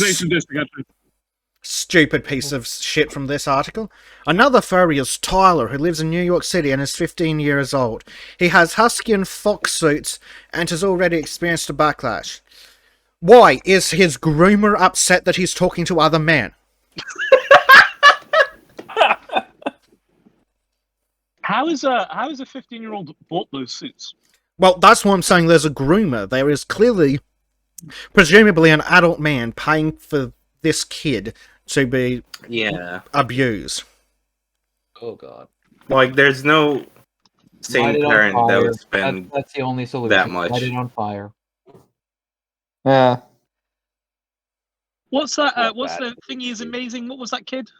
stupid piece of shit from this article. Another furry is Tyler, who lives in New York City and is 15 years old. He has husky and fox suits and has already experienced a backlash. Why? Is his groomer upset that he's talking to other men? How is a 15-year-old bought those suits? Well, that's why I'm saying there's a groomer. There is clearly, presumably, an adult man paying for this kid to be abused. Oh God! Like, there's no sane parent that would spend that's the only solution. that much. Light it on fire. Yeah. What's that? What's the thingy is amazing? What was that kid?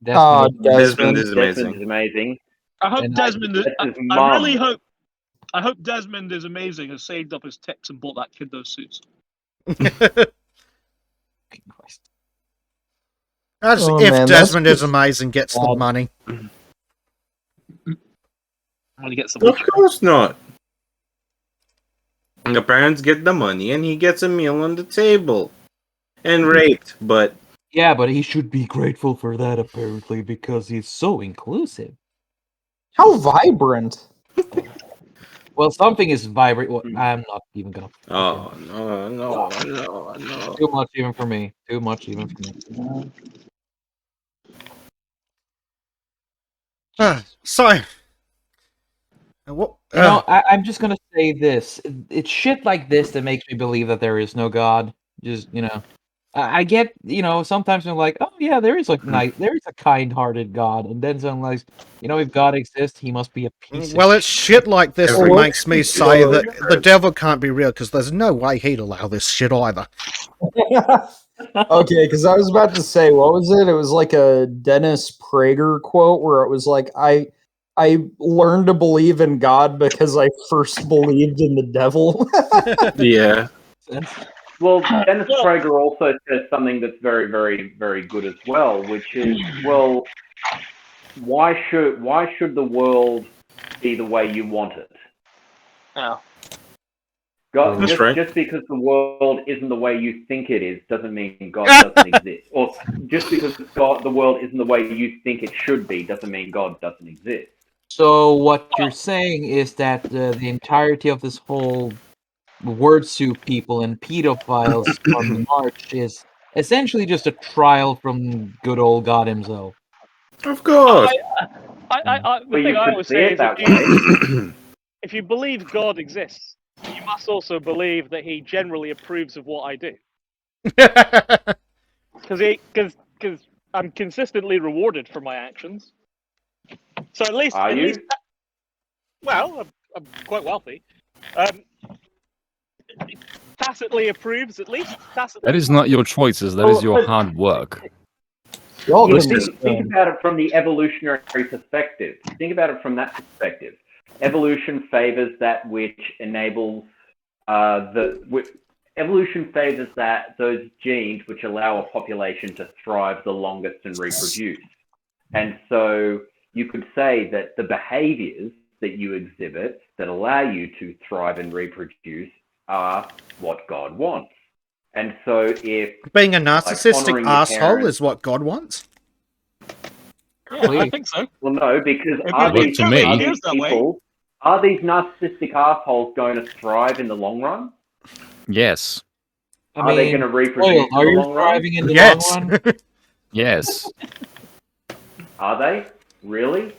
Desmond is amazing. Desmond is amazing. I hope And Desmond. That's his I mum. really hope. I hope Desmond is amazing. Has saved up his tips and bought that kid those suits. As if Desmond is amazing, gets the money. When he gets Of course not. The parents get the money and he gets a meal on the table. And raped, but... Yeah, but he should be grateful for that, apparently, because he's so inclusive. How vibrant. Well, something is vibrant. Well, I'm not even gonna... Oh, no. Too much even for me. Too much even for me. So... I'm just gonna say this. It's shit like this that makes me believe that there is no God. Just, I get, sometimes I'm like, oh yeah, there is there is a kind-hearted God, and then I'm like, if God exists, he must be a piece of Well, it's shit like this that makes me say that the devil can't be real, because there's no way he'd allow this shit either. Okay, because I was about to say, what was it? It was like a Dennis Prager quote where it was like, I learned to believe in God because I first believed in the devil. Yeah. Well, Dennis Prager also says something that's very, very, very good as well, which is, well, why should the world be the way you want it? Oh. God, That's right. just because the world isn't the way you think it is doesn't mean God doesn't exist. Or just because the world isn't the way you think it should be doesn't mean God doesn't exist. So what you're saying is that the entirety of this whole word soup people and pedophiles on the march is essentially just a trial from good old God himself. Of course. The But thing you I could always see say it is that way. if you believe God exists, you must also believe that he generally approves of what I do. Because I'm consistently rewarded for my actions. So at least, Are you? well, I'm quite wealthy. Tacitly approves, at least. Tacitly. That is not your choices. That is your hard work. Yeah, think about it from the evolutionary perspective. Think about it from that perspective. Evolution favors that which enables evolution favors those genes which allow a population to thrive the longest and reproduce. And so you could say that the behaviors that you exhibit that allow you to thrive and reproduce are what God wants. And so if being a narcissistic honouring your asshole parents- is what God wants. Yeah, I think so. well, no, because It are looks these, to me- are appears these that way. people, are these narcissistic assholes going to thrive in the long run? Yes. Are they going to reproduce Are in the you long run? thriving in the Yes. long run? Yes. Are they? Really?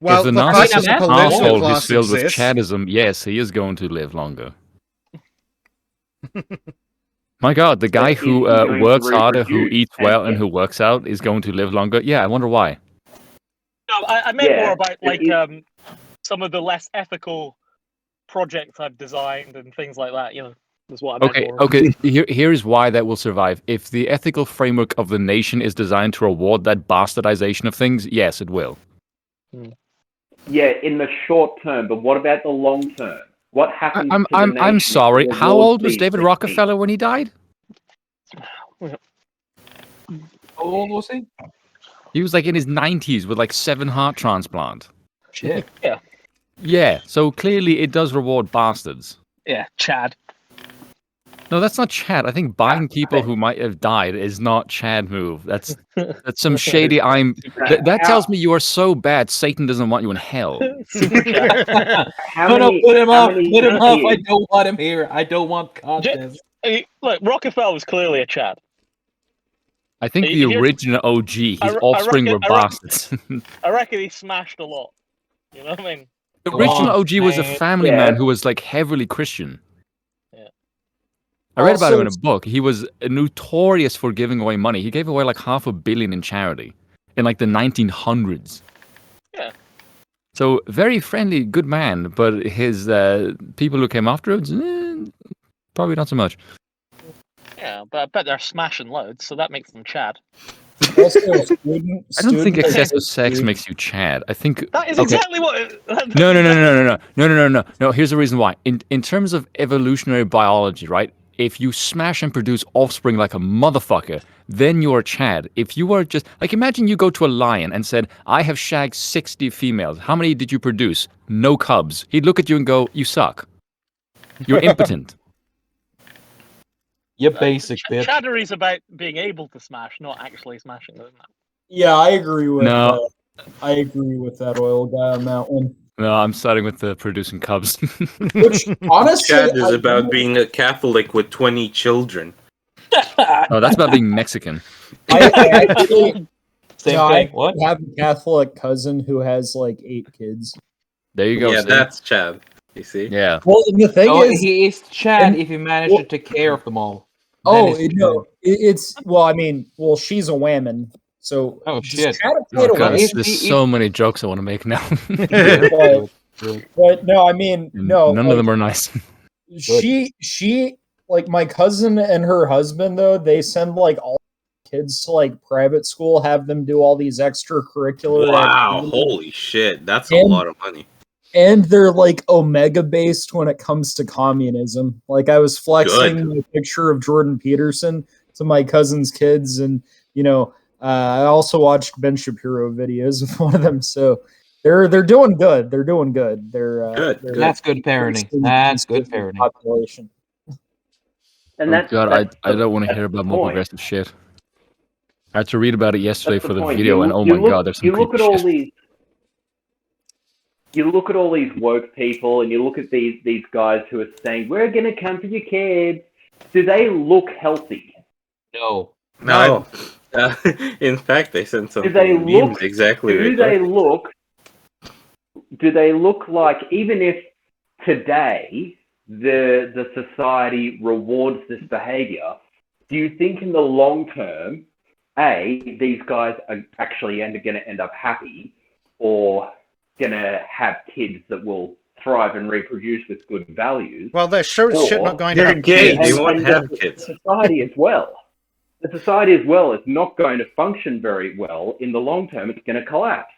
Well, if the the fact that the narcissistic political asshole class who's filled with exists. Chadism, yes, he is going to live longer. My God, the guy But is who he going to works harder, who reproduce eats well, and who works out is going to live longer. Yeah, I wonder why. No, I meant Yeah, more about but is- some of the less ethical projects I've designed and things like that. Is what I meant more. Okay. Here's why that will survive. If the ethical framework of the nation is designed to reward that bastardization of things, yes, it will. Yeah, in the short term, but what about the long term? What happens to the nation? I'm sorry. if it How rewards old was these David things? Rockefeller when he died? How old was he? He was like in his 90s with like 7 heart transplant. Shit. Yeah, so clearly it does reward bastards. Yeah, Chad. No, that's not Chad. I think buying people who might have died is not Chad move. That's some shady. That tells me you are so bad. Satan doesn't want you in hell. Super Chad. Put him off. many Put him off. I years- don't want him here. I don't want content. Look, Rockefeller was clearly a Chad. I think the Here's- original OG, his I offspring were reckon- I reckon- bastards. I reckon he smashed a lot. You know what I mean? The Go original on, OG was a man. family Yeah. man who was like heavily Christian. Yeah. I read about him in Also- a book. He was notorious for giving away money. He gave away like $500 million in charity in like the 1900s. Yeah. So very friendly, good man, but his people who came afterwards, probably not so much. Yeah, but I bet they're smashing loads, so that makes them Chad. Also, I don't think excessive sex makes you Chad. I think That is okay. exactly what. No. Here's the reason why. In terms of evolutionary biology, right? If you smash and produce offspring like a motherfucker, then you are Chad. If you are just like, imagine you go to a lion and said, "I have shagged 60 females. How many did you produce? No cubs." He'd look at you and go, "You suck. You're impotent." You basic bitch. Chaddery's about being able to smash, not actually smashing them. Yeah, I agree with No. I agree with that oil guy on that one. No, I'm starting with the producing cubs. Which honestly, Chad is I about don't- being a Catholic with 20 children. Oh, that's about being Mexican. I actually Same no, thing. I What? have a Catholic cousin who has like 8 kids. There you go. Yeah, see? that's Chad. You see? Yeah. Well, and the thing Oh, is, he is Chad and- if he managed to take care of them all. oh Then it's no, it's well, I mean, well, she's a woman, so Oh, just shit. Chad Oh, played God, away. there's so many jokes I want to make now. But, but no, I mean, no, None of them are nice. she like my cousin and her husband though, they send like all kids to like private school, have them do all these extracurricular Wow, activities, holy shit. That's a And- lot of money. and they're like omega based when it comes to communism. Like I was flexing a picture of Jordan Peterson to my cousin's kids, and you know I also watched Ben Shapiro videos with one of them, so they're doing good. They're doing good. Good. That's good parenting. That's good parenting. Population. And Oh that's, god, that's I the- don't want to that's hear the about more point. progressive shit. I had to read about it yesterday That's for the point. video, and oh my god, there's some you look creepy at all shit. these. You look at all these woke people, and you look at these guys who are saying we're going to come for your kids. Do they look healthy? No. No. In fact, they sent some Do they memes look? exactly. Do they look? Do they look like, even if today the society rewards this behavior, do you think in the long term, these guys are actually going to end up happy, or going to have kids that will thrive and reproduce with good values? Well, they're sure as shit Or- not going to They're have gay. kids. They won't have the kids. society as well. The society as well is not going to function very well in the long term. It's going to collapse.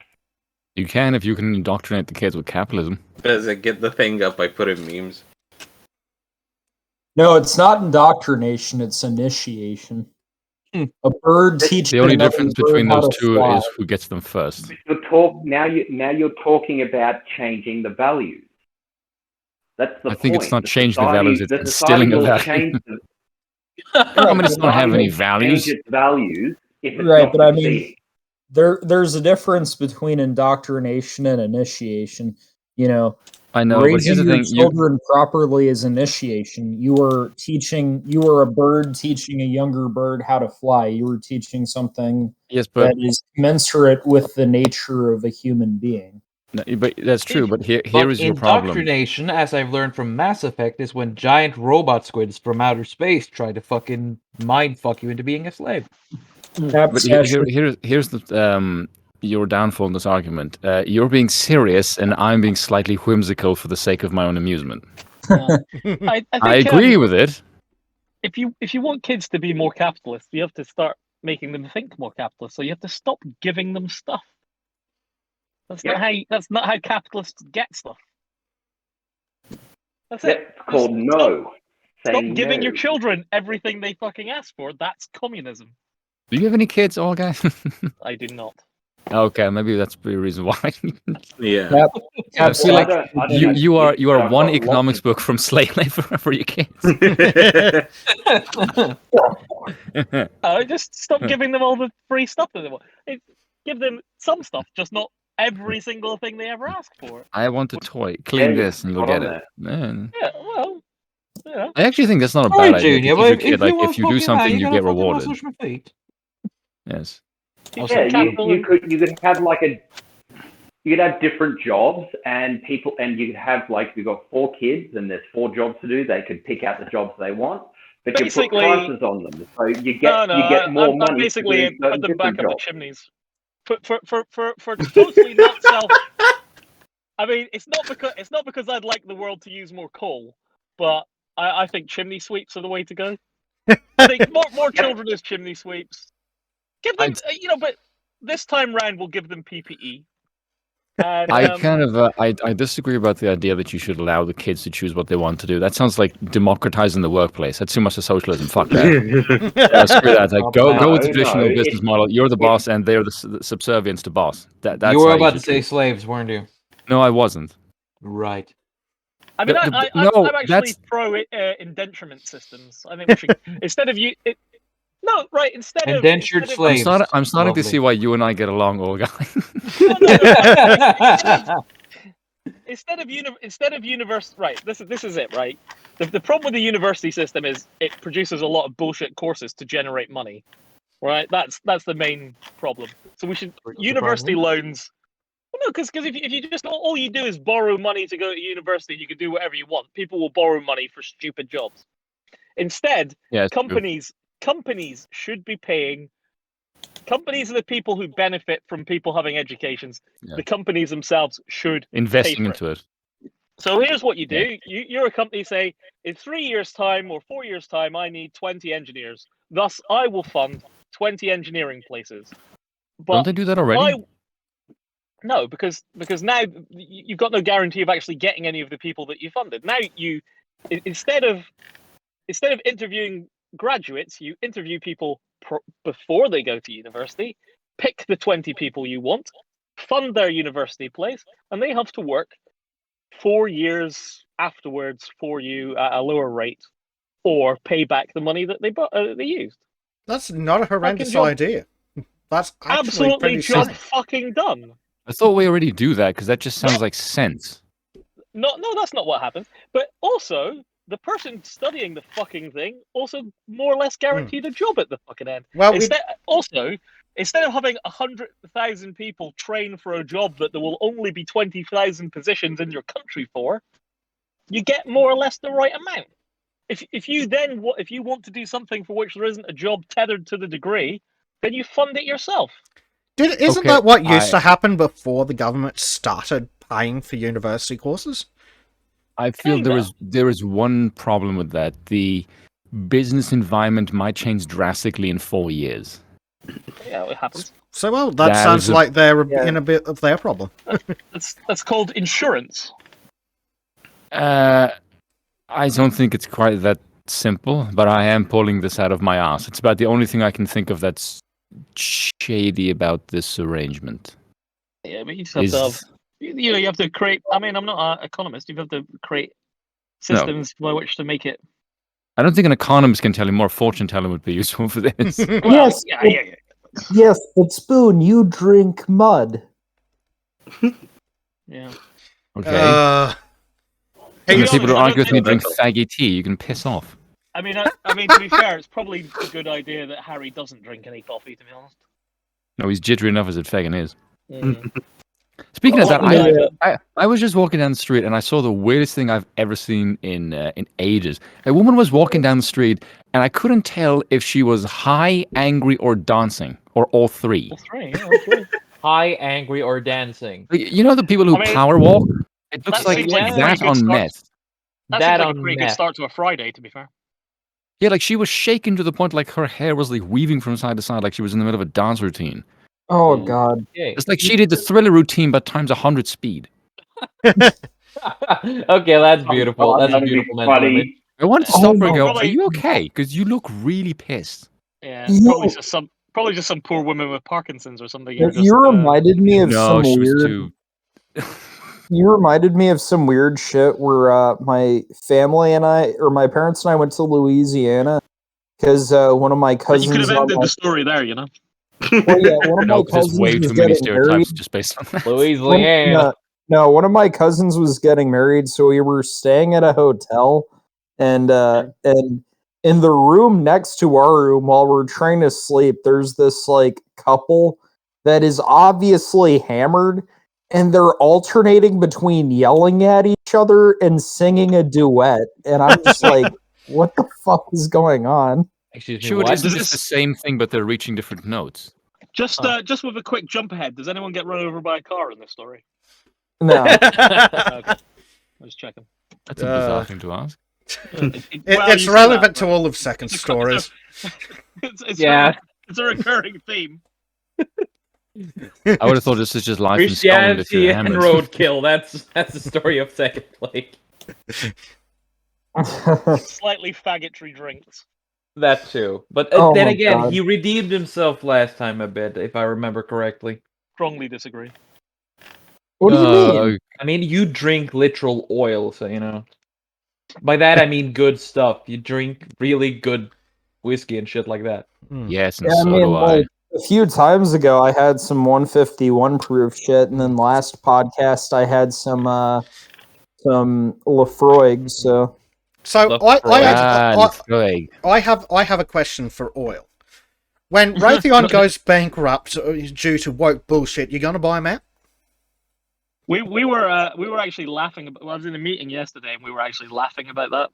You can if you can indoctrinate the kids with capitalism. As I get the thing up, I put in memes. No, it's not indoctrination. It's initiation. Hmm. A bird teaching The only another difference bird between how those to two fly. is who gets them first. Now you're talking about changing the values. That's the I point. think it's not The changing the society- values, it's the instilling society a will value. change the- Communists don't have any society will values. Change its values if it's Right, not but I mean, succeeding. there's a difference between indoctrination and initiation. You know, I know, but here's raising the your thing. children properly is initiation. You were a bird teaching a younger bird how to fly. You were teaching something Yes, but that is commensurate with the nature of a human being. but that's true. But here But is your problem. indoctrination, as I've learned from Mass Effect, is when giant robot squids from outer space try to fucking mind fuck you into being a slave. But here's the your downfall in this argument. You're being serious, and I'm being slightly whimsical for the sake of my own amusement. I think, I agree with it. If you want kids to be more capitalist, you have to start making them think more capitalist. So you have to stop giving them stuff. That's not how capitalists get stuff. That's it. It's called no. Stop Saying giving no. your children everything they fucking ask for. That's communism. Do you have any kids, all guys? I do not. Okay, maybe that's the reason why. Yeah. I feel Well, like I don't you have kids, are but I've one got economics lots book from slave labor for your kids. Just stop giving them all the free stuff that they want. Give them some stuff, just not every single thing they ever ask for. I want a toy. Clean Yeah, this, and you'll spot get on it. Man. Yeah, well, yeah. I actually think that's not a Sorry, bad idea. To Junior, teach but your kid, like, if you do something, you get rewarded. Wash my feet. Yes. Also, Yeah, capital- you could have you could have different jobs, and you could have, like, you've got 4 kids and there's 4 jobs to do. They could pick out the jobs they want, but you put Basically- prices on them, so you get more I'm money. basically to do certain put them back different up the jobs. chimneys. For totally not self. I mean, it's not because I'd like the world to use more coal, but I think chimney sweeps are the way to go. I think more children as chimney sweeps. Give them, but this time round we'll give them PPE. And, I disagree about the idea that you should allow the kids to choose what they want to do. That sounds like democratizing the workplace. That's too much of socialism. Fuck that. Screw that. Like, go with the traditional business model. You're the boss, and they're the subservience to boss. That's You were how about to should say do it. slaves, weren't you? No, I wasn't. Right. I mean, No, I'm actually that's- pro indenturement systems. I think we should instead of Indentured slaves. I'm starting to Lovely. see why you and I get along, old guy. Instead of university, right? This is it, right? The problem with the university system is it produces a lot of bullshit courses to generate money, right? That's the main problem. So we should university loans. Well, no, because if you just all you do is borrow money to go to university, you can do whatever you want. People will borrow money for stupid jobs. Instead, Yeah, companies should be paying. Companies are the people who benefit from people having educations. Yeah. The companies themselves should investing pay for into it. So here's what you do. You're a company, say, in 3 years' time or 4 years' time, I need 20 engineers. Thus, I will fund 20 engineering places. But Don't they do that already? No, because now you've got no guarantee of actually getting any of the people that you funded. Now instead of interviewing graduates, you interview people before they go to university, pick the 20 people you want, fund their university place, and they have to work 4 years afterwards for you at a lower rate, or pay back the money that they used. That's not a horrendous job. idea. That's actually Absolutely pretty job simple. fucking done. I thought we already do that because that just sounds like sense. No, that's not what happens. But also, the person studying the fucking thing also more or less guaranteed a job at the fucking end. Well, instead of having 100,000 people train for a job that there will only be 20,000 positions in your country for, you get more or less the right amount. If you want to do something for which there isn't a job tethered to the degree, then you fund it yourself. Isn't that what used to happen before the government started paying for university courses? I feel there is one problem with that. The business environment might change drastically in 4 years. Yeah, it happens. So, well, that sounds like they're in a bit of their problem. That's called insurance. I don't think it's quite that simple, but I am pulling this out of my ass. It's about the only thing I can think of that's shady about this arrangement. Yeah, but you just have to have, you have to create. I mean, I'm not an economist. You have to create systems by which to make it. I don't think an economist can tell you. More fortune telling would be useful for this. Well, Yes, yeah. yes, but Spoon, you drink mud. Yeah. Okay. Hey, people who argue with me drink faggy tea. You can piss off. I mean, to be fair, it's probably a good idea that Harry doesn't drink any coffee. To be honest. No, he's jittery enough as it fagin is. Mm. Speaking of that, I was just walking down the street and I saw the weirdest thing I've ever seen in ages. A woman was walking down the street and I couldn't tell if she was high, angry, or dancing, or all three. All three. Yeah, all three. High, angry, or dancing. You know the people who power walk? It looks That like seems like a that pretty on good meth. That That seems like on a pretty meth. good start to a Friday. To be fair. Yeah, like she was shaking to the point like her hair was like weaving from side to side, like she was in the middle of a dance routine. Oh God! It's like she did the Thriller routine, but times 100 speed. Okay, that's beautiful. That's a beautiful mental image. I wanted to stop her and go, probably- "Are you okay? Because you look really pissed." Yeah, You- probably just some poor woman with Parkinson's or something. You reminded me of No, some she was weird. too. You reminded me of some weird shit where my family and my parents and I went to Louisiana because one of my cousins. You could have ended the story there, you know. Well, yeah, one of my No, because cousins there's way was too many getting married. stereotypes just based on that. Louisiana. No, one of my cousins was getting married, so we were staying at a hotel, and in the room next to our room, while we're trying to sleep, there's this like couple that is obviously hammered, and they're alternating between yelling at each other and singing a duet, and I'm just like, what the fuck is going on? Excuse me, Sure, what? isn't this the same thing, but they're reaching different notes? Just with a quick jump ahead, does anyone get run over by a car in this story? No. Okay. I was checking. That's a bizarre thing to ask. It's relevant to all of Second stories. It's a recurring theme. I would have thought this is just life in Scotland if Christianity you're and hammered. roadkill. That's the story of Second Plague. Slightly faggotry drinks. That too. But Oh then my again, God. he redeemed himself last time a bit, if I remember correctly. Strongly disagree. What do you mean? I mean, you drink literal oil, so you know. By that I mean good stuff. You drink really good whiskey and shit like that. Yes, and Yeah, I so mean, do I. like, a few times ago, I had some 151 proof shit, and then last podcast, I had some Lafroig. So So I have a question for Oil. When Raytheon goes bankrupt due to woke bullshit, you gonna buy him out? We were actually laughing about. Well, I was in a meeting yesterday, and we were actually laughing about that.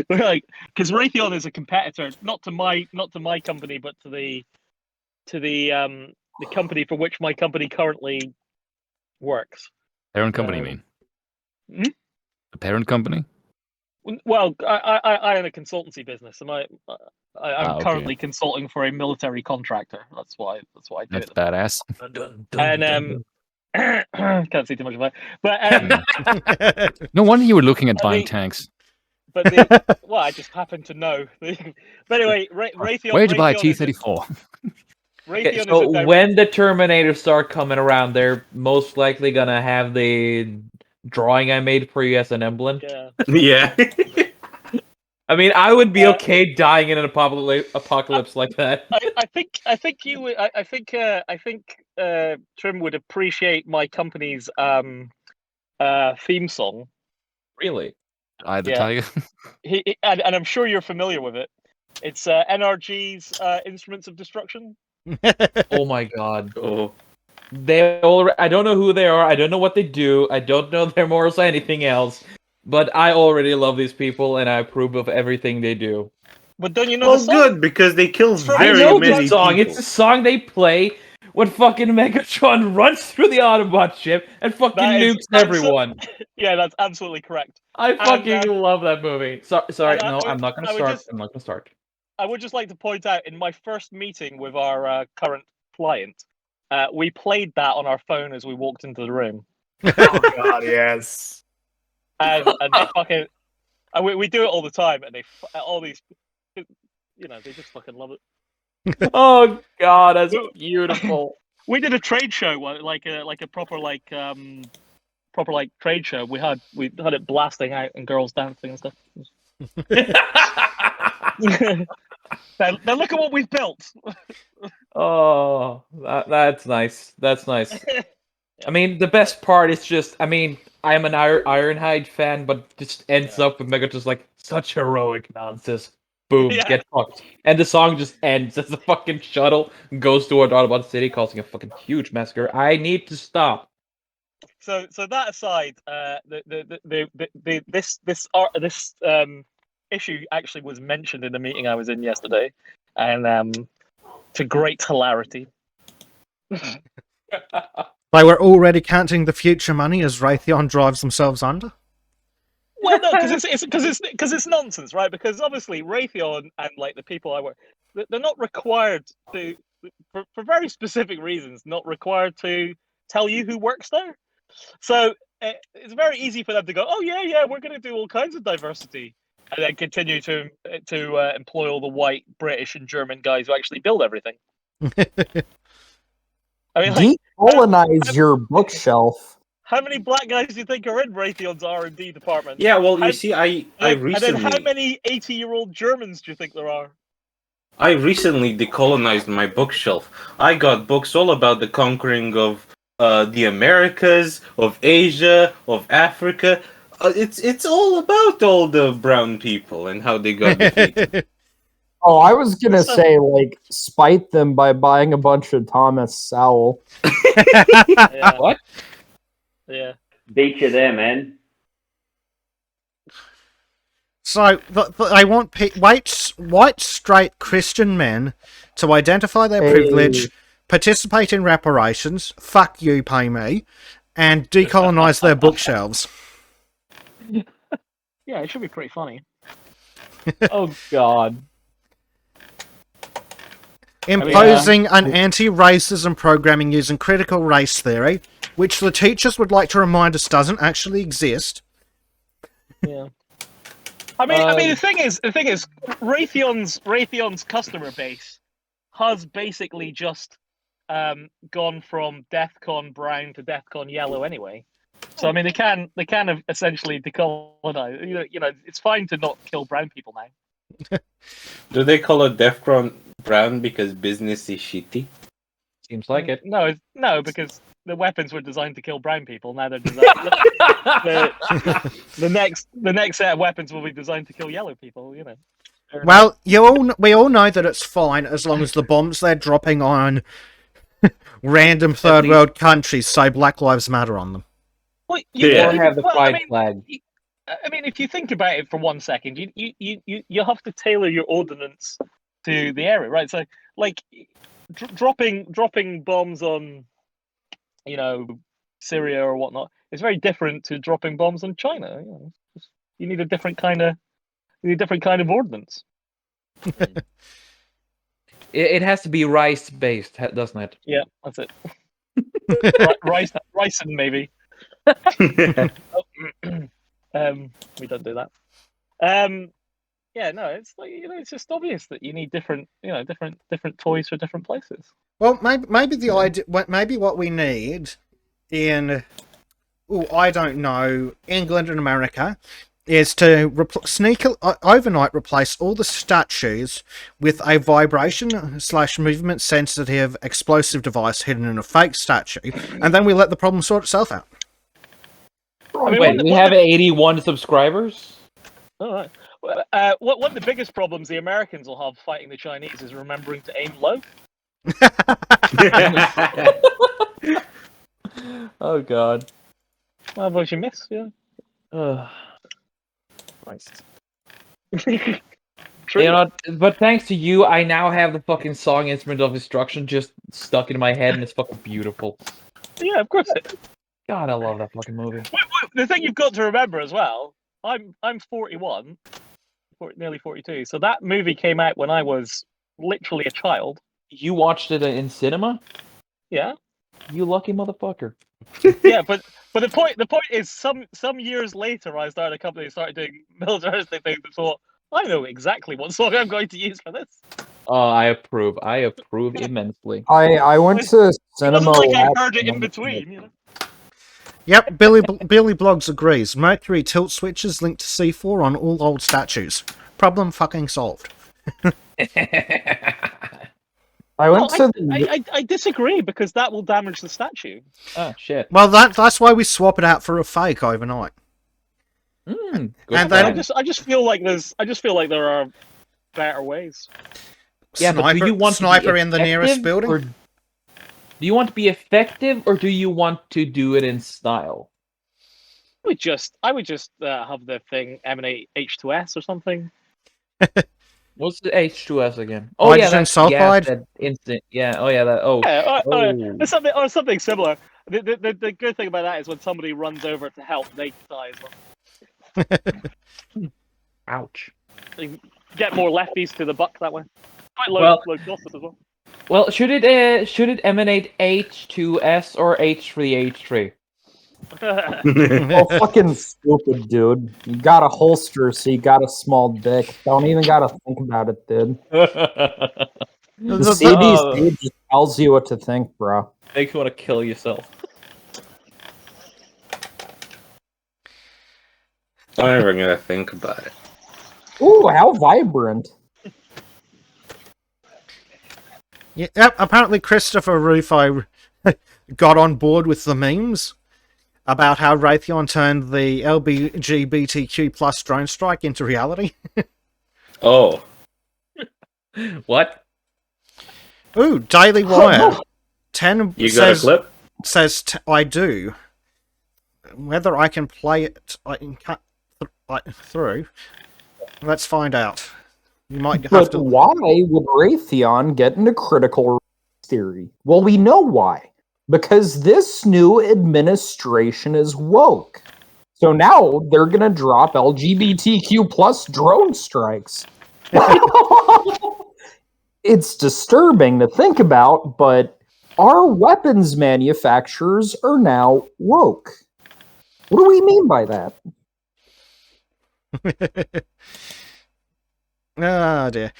We're like, because Raytheon is a competitor, not to my company, but to the company for which my company currently works. Parent company, you mean? Hmm? The parent company? Well, I own a consultancy business, and I'm okay. currently consulting for a military contractor. That's why I do That's it. badass. And can't see too much of it, but No wonder you were looking at I buying mean- tanks. well, I just happen to know. But anyway, Raytheon. Where'd you buy a Raytheon is T-34? Okay, Raytheon so is a when the Terminators start coming around, they're most likely gonna have the drawing I made for you as an emblem. Yeah. Yeah. I mean, I would be okay dying in an apocalypse like that. I think you would. I think Trim would appreciate my company's theme song. Really? I the Yeah. Tiger. And I'm sure you're familiar with it. It's NRG's Instruments of Destruction. Oh my god. Oh. I don't know who they are. I don't know what they do. I don't know their morals or anything else. But I already love these people, and I approve of everything they do. But don't you know Well, the song? good, because they kill from- I very know many this song. people. It's a song they play when fucking Megatron runs through the Autobot ship and fucking That is nukes everyone. Yeah, that's absolutely correct. I fucking love that movie. Sorry, and no, I'm not gonna I would start. just- I'm not gonna start. I would just like to point out, in my first meeting with our current client, we played that on our phone as we walked into the room, Oh god, yes. and they fucking. We do it all the time, and all these, they just fucking love it. Oh god, that's beautiful. We did a trade show, like a proper trade show. We had it blasting out and girls dancing and stuff. Now look at what we've built. Oh, that's nice. That's nice. I mean, the best part is just, I mean, I'm an Ironhide fan, but just ends up with Megatron's like, such heroic nonsense. Boom, Yeah. get fucked. And the song just ends as the fucking shuttle goes toward Autobot City, causing a fucking huge massacre. I need to stop. So that aside, this issue actually was mentioned in the meeting I was in yesterday, and to great hilarity. They were already counting the future money as Raytheon drives themselves under. Well, no, because it's nonsense, right? Because obviously Raytheon and like the people I work, they're not required to, for very specific reasons, not required to tell you who works there. So it's very easy for them to go, oh yeah, we're going to do all kinds of diversity, and then continue to employ all the white British and German guys who actually build everything. I mean, like, Decolonize your bookshelf. how many black guys do you think are in Raytheon's R&D department? Yeah, well, How- you see, I And then recently how many 80-year-old Germans do you think there are? I recently decolonized my bookshelf. I got books all about the conquering of the Americas, of Asia, of Africa. It's all about all the brown people and how they got defeated. Oh, I was gonna say, like, spite them by buying a bunch of Thomas Sowell. Yeah. What? Yeah. Beat you there, man. So they want white straight Christian men to identify their privilege, participate in reparations, fuck you, pay me, and decolonize their bookshelves. Yeah, it should be pretty funny. Oh god. Imposing an anti-racism programming using critical race theory, which the teachers would like to remind us doesn't actually exist. Yeah. I mean, the thing is, Raytheon's customer base has basically just gone from DEFCON brown to DEFCON yellow anyway. So I mean, they can have essentially decolonize. You know, it's fine to not kill brown people now. Do they call it Defcon brown because business is shitty? Seems like it. No, because the weapons were designed to kill brown people. Now they're designed. the next set of weapons will be designed to kill yellow people. You know. Well, we all know that it's fine as long as the bombs they're dropping on random third world countries say Black Lives Matter on them. Well, You don't have the pride flag. I mean, if you think about it for 1 second, you have to tailor your ordnance to the area, right? So, like, dropping bombs on, you know, Syria or whatnot is very different to dropping bombs on China. You know, you need a different kind of ordnance. It has to be rice based, doesn't it? Yeah, that's it. Ricin maybe. We don't do that. Yeah, no, it's like it's just obvious that you need different toys for different places. Well, maybe the idea, maybe what we need in, I don't know, England and America, is to overnight replace all the statues with a vibration/movement sensitive explosive device hidden in a fake statue, and then we let the problem sort itself out. I mean, Wait, we have 81 subscribers? All right. One of the biggest problems the Americans will have fighting the Chinese is remembering to aim low. Oh god. Well, what you miss, yeah. Christ. True. You know, but thanks to you, I now have the fucking song Instrument of Destruction just stuck in my head, and it's fucking beautiful. Yeah, of course it is. God, I love that fucking movie. The thing you've got to remember as well, I'm 41, nearly 42, so that movie came out when I was literally a child. You watched it in cinema? Yeah. You lucky motherfucker. Yeah, but the point is, some years later, I started a company, started doing militaristic things, and thought, I know exactly what song I'm going to use for this. Oh, I approve. I approve immensely. I went to cinema. It wasn't like I last heard it in month. between, you know. Yep, Billy Blogs agrees. Mercury tilt switches linked to C4 on all old statues. Problem fucking solved. I disagree, because that will damage the statue. Oh shit. Well, that's why we swap it out for a fake overnight. And then- I just feel like there are better ways. Yeah, but do you want to be sniper in the nearest effective, building? or do you want to be effective, or do you want to do it in style? I would just have the thing emanate H2S or something. What's the H2S again? Oh yeah, Hydrogen that's sulfide? that instant. Yeah. Oh yeah, that. Oh. Yeah, Oh. or something similar. The good thing about that is when somebody runs over to help, they die as well. Ouch. You get more lefties to the buck that way. Quite low, Well- low cost as well. Well, should it emanate H2S or H for the H3? Oh, fucking stupid, dude. You got a holster, so you got a small dick. Don't even gotta think about it, dude. The CDC just tells you what to think, bro. Makes you want to kill yourself. I'm never gonna think about it. Ooh, how vibrant. Yeah, yep, apparently Christopher Rufo got on board with the memes about how Raytheon turned the LGBTQ plus drone strike into reality. Oh. What? Ooh, Daily Wire. 10 You got a clip? says I do. Whether I can play it I can cut through, let's find out. You might have But to. why would Raytheon get into critical race theory? Well, we know why. Because this new administration is woke. So now they're going to drop LGBTQ plus drone strikes. It's disturbing to think about, but our weapons manufacturers are now woke. What do we mean by that? Oh dear.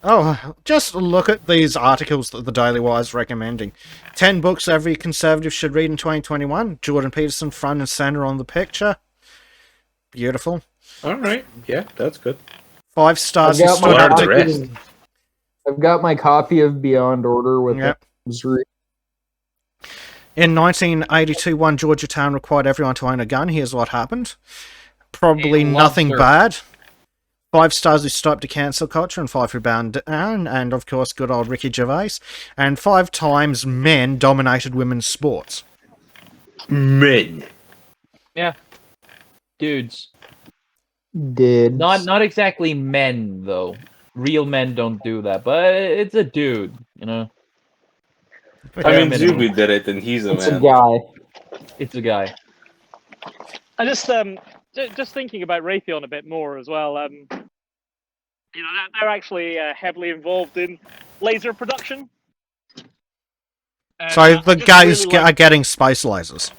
Oh, just look at these articles that the Daily Wire is recommending. 10 books every conservative should read in 2021. Jordan Peterson front and center on the picture. Beautiful. All right. Yeah, that's good. 5 stars. I've got, What my are the copy rest? I've got my copy of Beyond Order with Yep. it. In 1982, one Georgia town required everyone to own a gun. Here's what happened. Probably A nothing lobster. bad. 5 stars who stopped to cancel culture, and 5 who bowed down, and of course good old Ricky Gervais. And 5 times men dominated women's sports. Men. Yeah. Dudes. Did Not exactly men though. Real men don't do that, but it's a dude, you know. I mean, minimum. Zuby did it, and he's a it's a man. guy. It's a guy. I just thinking about Raytheon a bit more as well. They're actually heavily involved in laser production. So the guys are getting space lasers.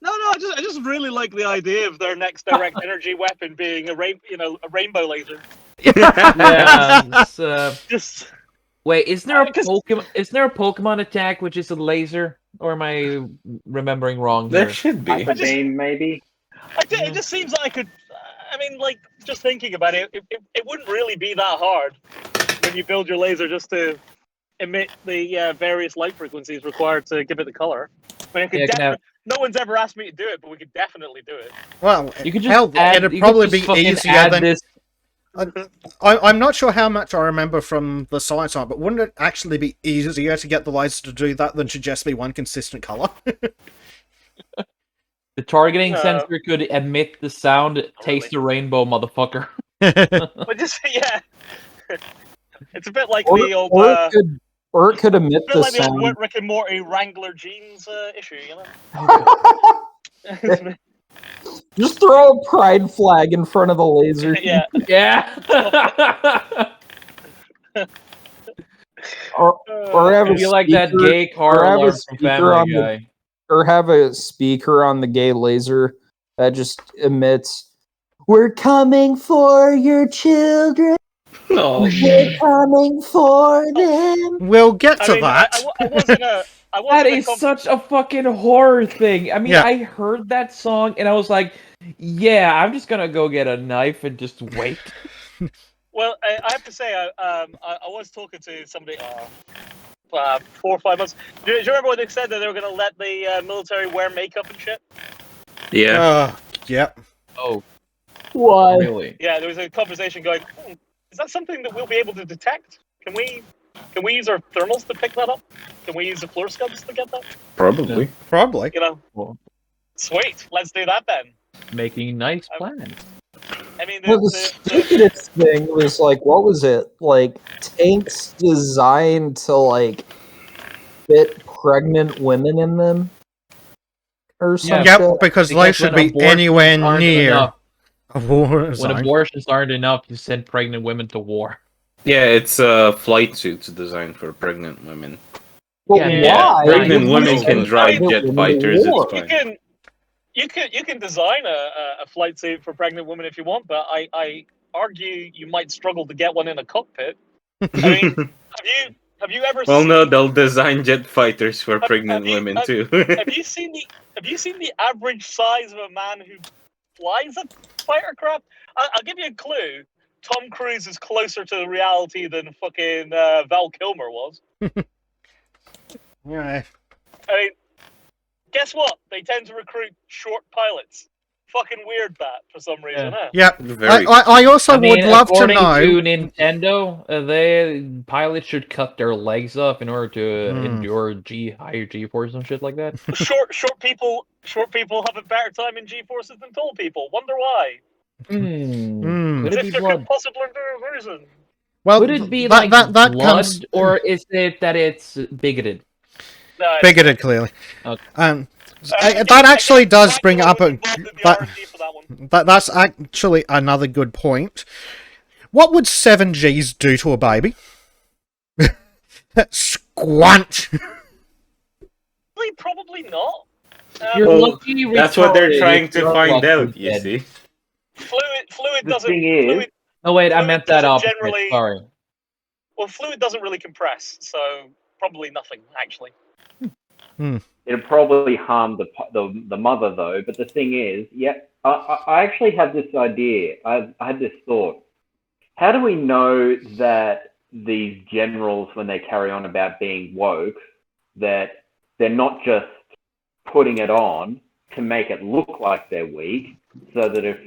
No, I just really like the idea of their next direct energy weapon being a rainbow laser. Yeah. Just Wait, is there a 'cause- Pokemon? Is there a Pokemon attack which is a laser, or am I remembering wrong There here? should be. Hyper beam, maybe. it just seems like I could. I mean, like just thinking about it, it wouldn't really be that hard when you build your laser just to emit the various light frequencies required to give it the color. I mean, no one's ever asked me to do it, but we could definitely do it. Well, You could just hell, add, it'd you probably could be just fucking easier add than. this. I'm not sure how much I remember from the science on it, but wouldn't it actually be easier to get the laser to do that than to just be one consistent color? The targeting sensor could emit the sound, taste the rainbow, motherfucker. But just it's a bit like the old. Or it could emit the like the sound. old Rick and Morty Wrangler jeans issue, you know. Just throw a pride flag in front of the laser. Yeah. Or have I feel like that gay car or have a alarm from speaker Family on Guy. or have a speaker on the gay laser that just emits, "We're coming for your children. Oh, We're coming for them." We'll get to that. I wasn't a. That is such a fucking horror thing. I mean, Yeah. I heard that song and I was like, yeah, I'm just gonna go get a knife and just wait. Well, I have to say, I was talking to somebody 4 or 5 months. Do you remember when they said that they were going to let the military wear makeup and shit? Yeah. Yep. Oh, Why? really? Yeah, there was a conversation going, is that something that we'll be able to detect? Can we use our thermals to pick that up? Can we use the fluoroscopes to get that? Probably. Probably. You know, Well, sweet. Let's do that then. making nice plans. I mean, Well, the stupidest thing was like, what was it? Like tanks designed to like fit pregnant women in them, or something. Yep, because they Because should when be anywhere abortions aren't near enough- a war When zone. abortions aren't enough, you send pregnant women to war. Yeah, it's flight suits designed for pregnant women. But Yeah, why? Pregnant would you women send can drive pregnant jet women to fighters. war? It's fine. You can design a flight suit for pregnant women if you want, but I argue you might struggle to get one in a cockpit. I mean, have you ever Well, seen? no, they'll design jet fighters for pregnant women too. Have you seen the average size of a man who flies a fighter craft? I'll give you a clue. Tom Cruise is closer to reality than fucking Val Kilmer was. Yeah. I mean, guess what? They tend to recruit short pilots. Fucking weird that for some reason, huh? Yep. Very. I also would love to according know. to Nintendo, they pilots should cut their legs off in order to endure higher G-force and shit like that. Short people have a better time in G-forces than tall people. Wonder why? Could As it if be there blood? could possibly be a reason. Well, Could it be that, like that blood, comes or is it that it's bigoted? No, bigoted, clearly. Okay. That actually does bring up a involved in the R&D for that one. that's actually another good point. What would 7Gs do to a baby? Squanch. Probably not. You're Well, lucky. that's what they're retarded trying if to you're find lucky out, you dead. see. Fluid The doesn't. thing is- Fluid, No, wait, I Fluid meant that doesn't opposite. generally- Sorry. well, fluid doesn't really compress, so probably nothing actually. It'll probably harm the mother though. But the thing is, I actually have this idea. I had this thought. How do we know that these generals, when they carry on about being woke, that they're not just putting it on to make it look like they're weak, so that if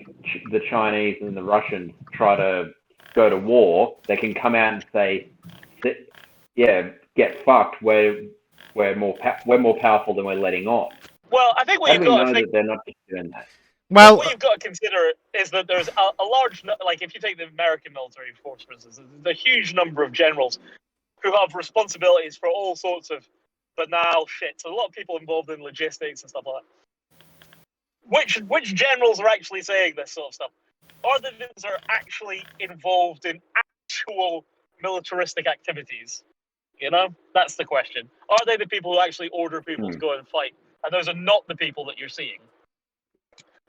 the Chinese and the Russians try to go to war, they can come out and say, "Yeah, get fucked. We're more powerful than we're letting on." Well, I think what How you've do we got know to think. that they're not just doing that? Well, What you've got to consider is that there's a large, like if you take the American military force, for instance, there's a huge number of generals who have responsibilities for all sorts of banal shit. So a lot of people involved in logistics and stuff like that. Which generals are actually saying this sort of stuff? Are the ones that are actually involved in actual militaristic activities? You know, that's the question. Are they the people who actually order people to go and fight? And those are not the people that you're seeing.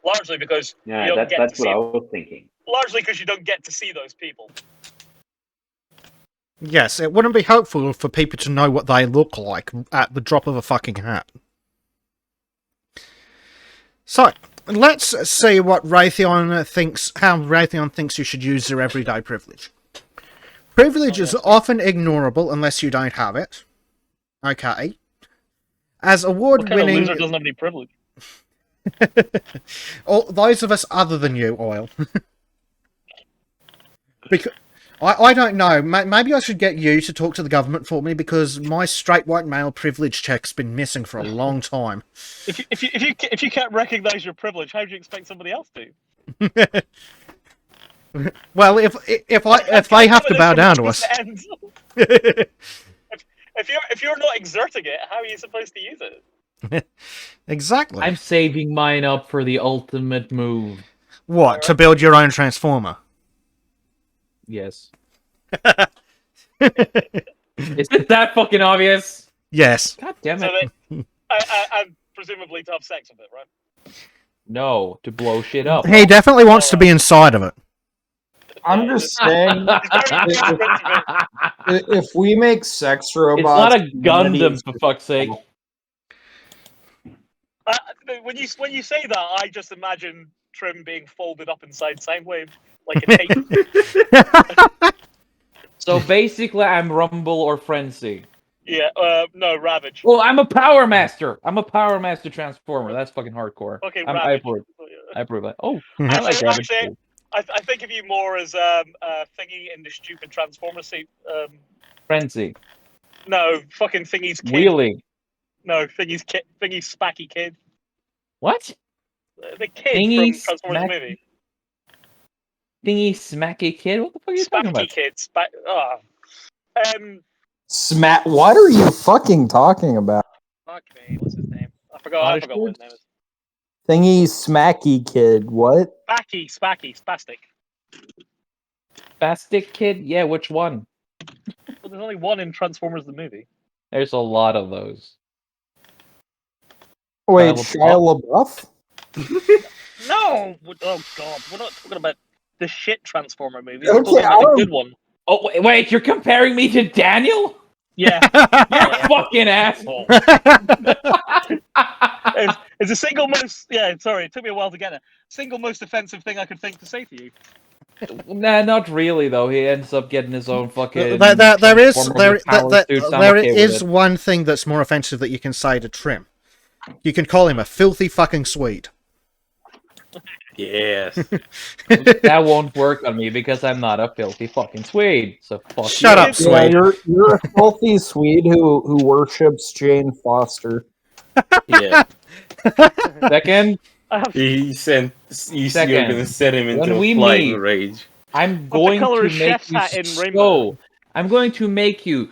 Largely because Yeah, you don't get to that's what see. I was thinking. Largely because you don't get to see those people. Yes, it wouldn't be helpful for people to know what they look like at the drop of a fucking hat. So, let's see what Raytheon thinks, how Raytheon thinks you should use your everyday privilege. Privilege is often ignorable unless you don't have it. Okay. As What kind of award-winning... loser doesn't have any privilege? Those of us other than you, Oil. Because I don't know. Maybe I should get you to talk to the government for me because my straight white male privilege check's been missing for a long time. If you can't recognise your privilege, how do you expect somebody else to? Well, if they have to bow down to us. If you're not exerting it, how are you supposed to use it? Exactly. I'm saving mine up for the ultimate move. What, to build your own transformer? Yes. Is it that fucking obvious? Yes. God damn So it. and presumably to have sex with it, right? No, to blow shit up. He definitely wants to be inside of it. I'm just saying, if we make sex robots, it's not a Gundam, for fuck's sake. When you say that, I just imagine Trim being folded up inside Soundwave like a tape. So basically, I'm Rumble or Frenzy. Yeah, no, Ravage. Well, I'm a Power Master. I'm a Power Master Transformer. That's fucking hardcore. Okay, I Ravage. approve. I approve that. Oh, Mhm. I like Ravage. Actually, I think of you more as Thingy in the stupid Transformer suit. Frenzy. No, fucking Thingy's kid. Wheelie. No, Thingy's kid. Thingy's Spacky kid. What? The kid Thingy from Transformers Smack- movie. Thingy Smacky Kid? What the fuck are you talking about? Spacky kid. Smack. What are you fucking talking about? Fuck me. What's his name? I forgot what his name is. Thingy Smacky Kid. What? Spastic. Spastic Kid? Yeah, which one? Well, there's only one in Transformers the movie. There's a lot of those. Wait, Shia LaBeouf? No! Oh god, we're not talking about the shit Transformer movie. Okay, We're talking about the good one. Oh, wait, you're comparing me to Daniel? Yeah. You're a fucking asshole. It's the single most... Yeah, sorry, it took me a while to get it. Single most offensive thing I could think to say to you. Nah, not really though. He ends up getting his own fucking. There is it. one thing that's more offensive that you can say to Trim. You can call him a filthy fucking Swede. Yes. That won't work on me because I'm not a filthy fucking Swede. So fuck Shut you. up, Swede. Yeah, you're a filthy Swede who worships Jane Foster. Yeah. Second, You're gonna set him into when we a flying meet, rage. I'm going to make you I'm going to make you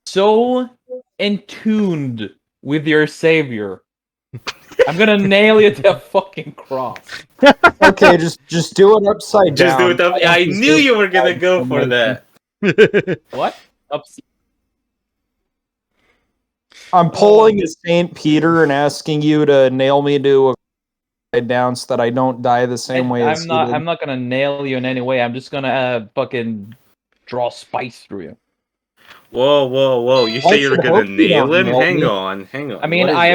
so entuned with your savior. I'm gonna nail you to a fucking cross. Okay, just do it upside down. Just do it up. I knew you were gonna go for that. What? I'm pulling a St. Peter and asking you to nail me to a upside down so that I don't die the same way as you did. I'm not gonna nail you in any way. I'm just gonna fucking draw spice through you. Whoa. You say you're gonna nail him? Hang on. I mean, I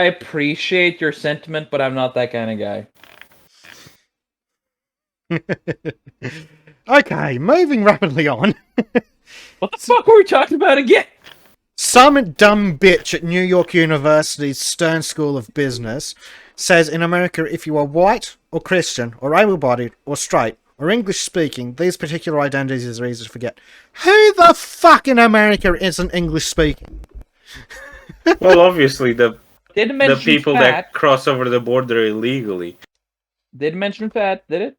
appreciate your sentiment, but I'm not that kind of guy. Okay, moving rapidly on. What the fuck were we talking about again? Some dumb bitch at New York University's Stern School of Business says in America if you are white or Christian or able-bodied or straight or English-speaking, these particular identities are easy to forget. Who the fuck in America isn't English-speaking? Well, obviously the people fat. that cross over the border illegally. Didn't mention fat, did it?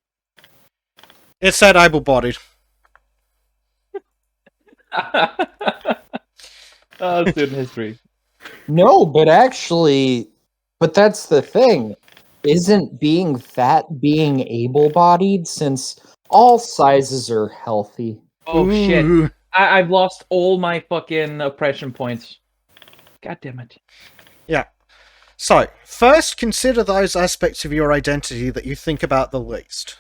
It said able-bodied. Student history. No, but that's the thing. Isn't being fat being able-bodied since all sizes are healthy? Oh shit. I've lost all my fucking oppression points. God damn it. Yeah. So, first, consider those aspects of your identity that you think about the least.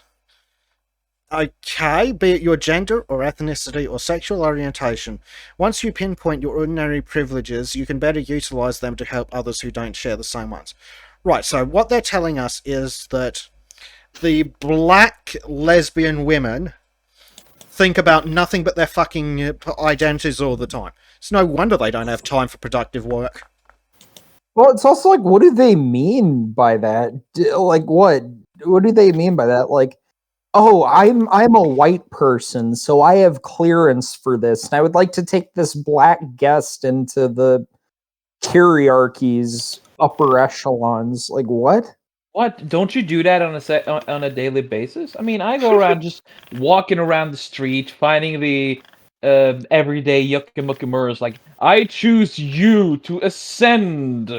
Okay, be it your gender or ethnicity or sexual orientation, once you pinpoint your ordinary privileges, you can better utilize them to help others who don't share the same ones. Right, so what they're telling us is that the black lesbian women think about nothing but their fucking identities all the time. It's no wonder they don't have time for productive work. Well, it's also like, what do they mean by that? Like, what? What do they mean by that? Like, oh, I'm a white person, so I have clearance for this, and I would like to take this black guest into the hierarchy's upper echelons. Like, what? What? Don't you do that on a daily basis? I mean, I go around just walking around the street, finding the everyday yuckamuckamers. Like, I choose you to ascend,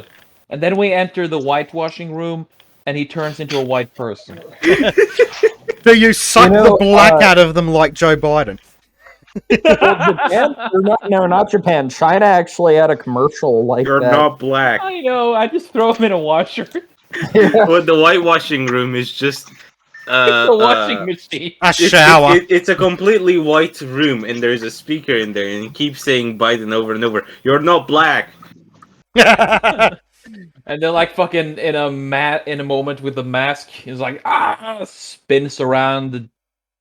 and then we enter the whitewashing room, and he turns into a white person. Do you suck the black out of them like Joe Biden? Japan? No, not Japan. China actually had a commercial like You're that. not black. I know. I just throw him in a washer. Well, the whitewashing room is just It's a washing machine. A shower. It's a completely white room, and there's a speaker in there, and he keeps saying Biden over and over. You're not black. And they're like fucking in a moment with the mask. He's like spins around, the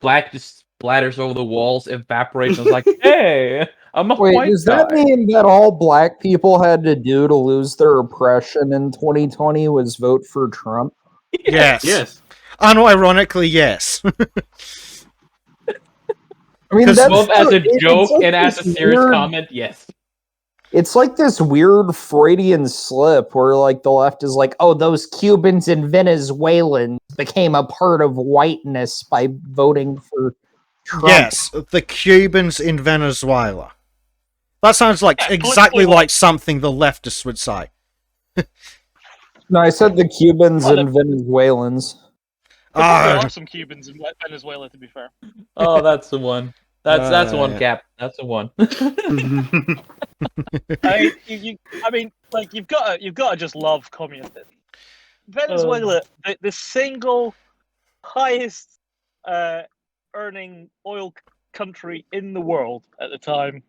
black just splatters over the walls, evaporates. And it's like, hey, I'm a Wait, white does guy. that mean that all black people had to do to lose their oppression in 2020 was vote for Trump? Yes. Yes. Unironically, yes. I mean, that's Both as a it's joke like and as a this serious weird- comment, yes. It's like this weird Freudian slip where, like, the left is like, "Oh, those Cubans and Venezuelans became a part of whiteness by voting for Trump." Yes, the Cubans in Venezuela. That sounds like exactly politically- like something the leftists would say. No, I said the Cubans and Venezuelans. There probably Ah, are some Cubans in Venezuela, to be fair. Oh, that's the one. That's the one, yeah. Cap. That's the one. I mean, like you've got to just love communism. Venezuela, the single highest earning oil country in the world at the time,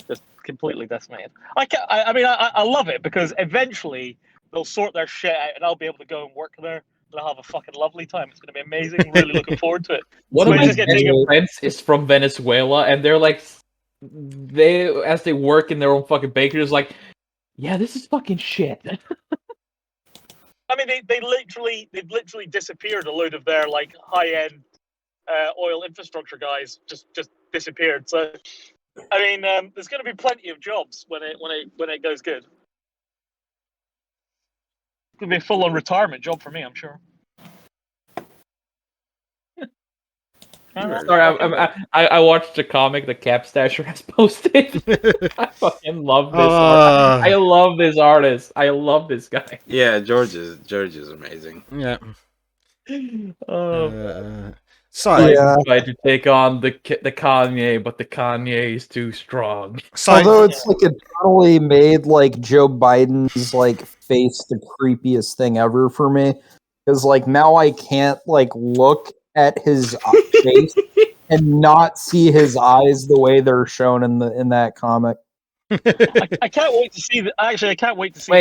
just completely decimated. I love it because eventually they'll sort their shit out, and I'll be able to go and work there. And I'll have a fucking lovely time. It's going to be amazing. Really looking forward to it. One So of we my just get taken- friends is from Venezuela, and they're like, as they work in their own fucking bakery, is like, yeah, this is fucking shit. I mean, they've literally disappeared. A load of their like high end oil infrastructure guys just disappeared. So, I mean, there's going to be plenty of jobs when it goes good. It's going to be a full on retirement job for me, I'm sure. Sorry, I watched a comic that Capstasher has posted. I fucking love this. I love this artist. I love this guy. Yeah, George is amazing. yeah. Oh, So, I tried to take on the Kanye, but the Kanye is too strong. Although it's like it totally made like Joe Biden's like face the creepiest thing ever for me, because like now I can't like look at his face and not see his eyes the way they're shown in that comic. I can't wait to see I can't wait to see.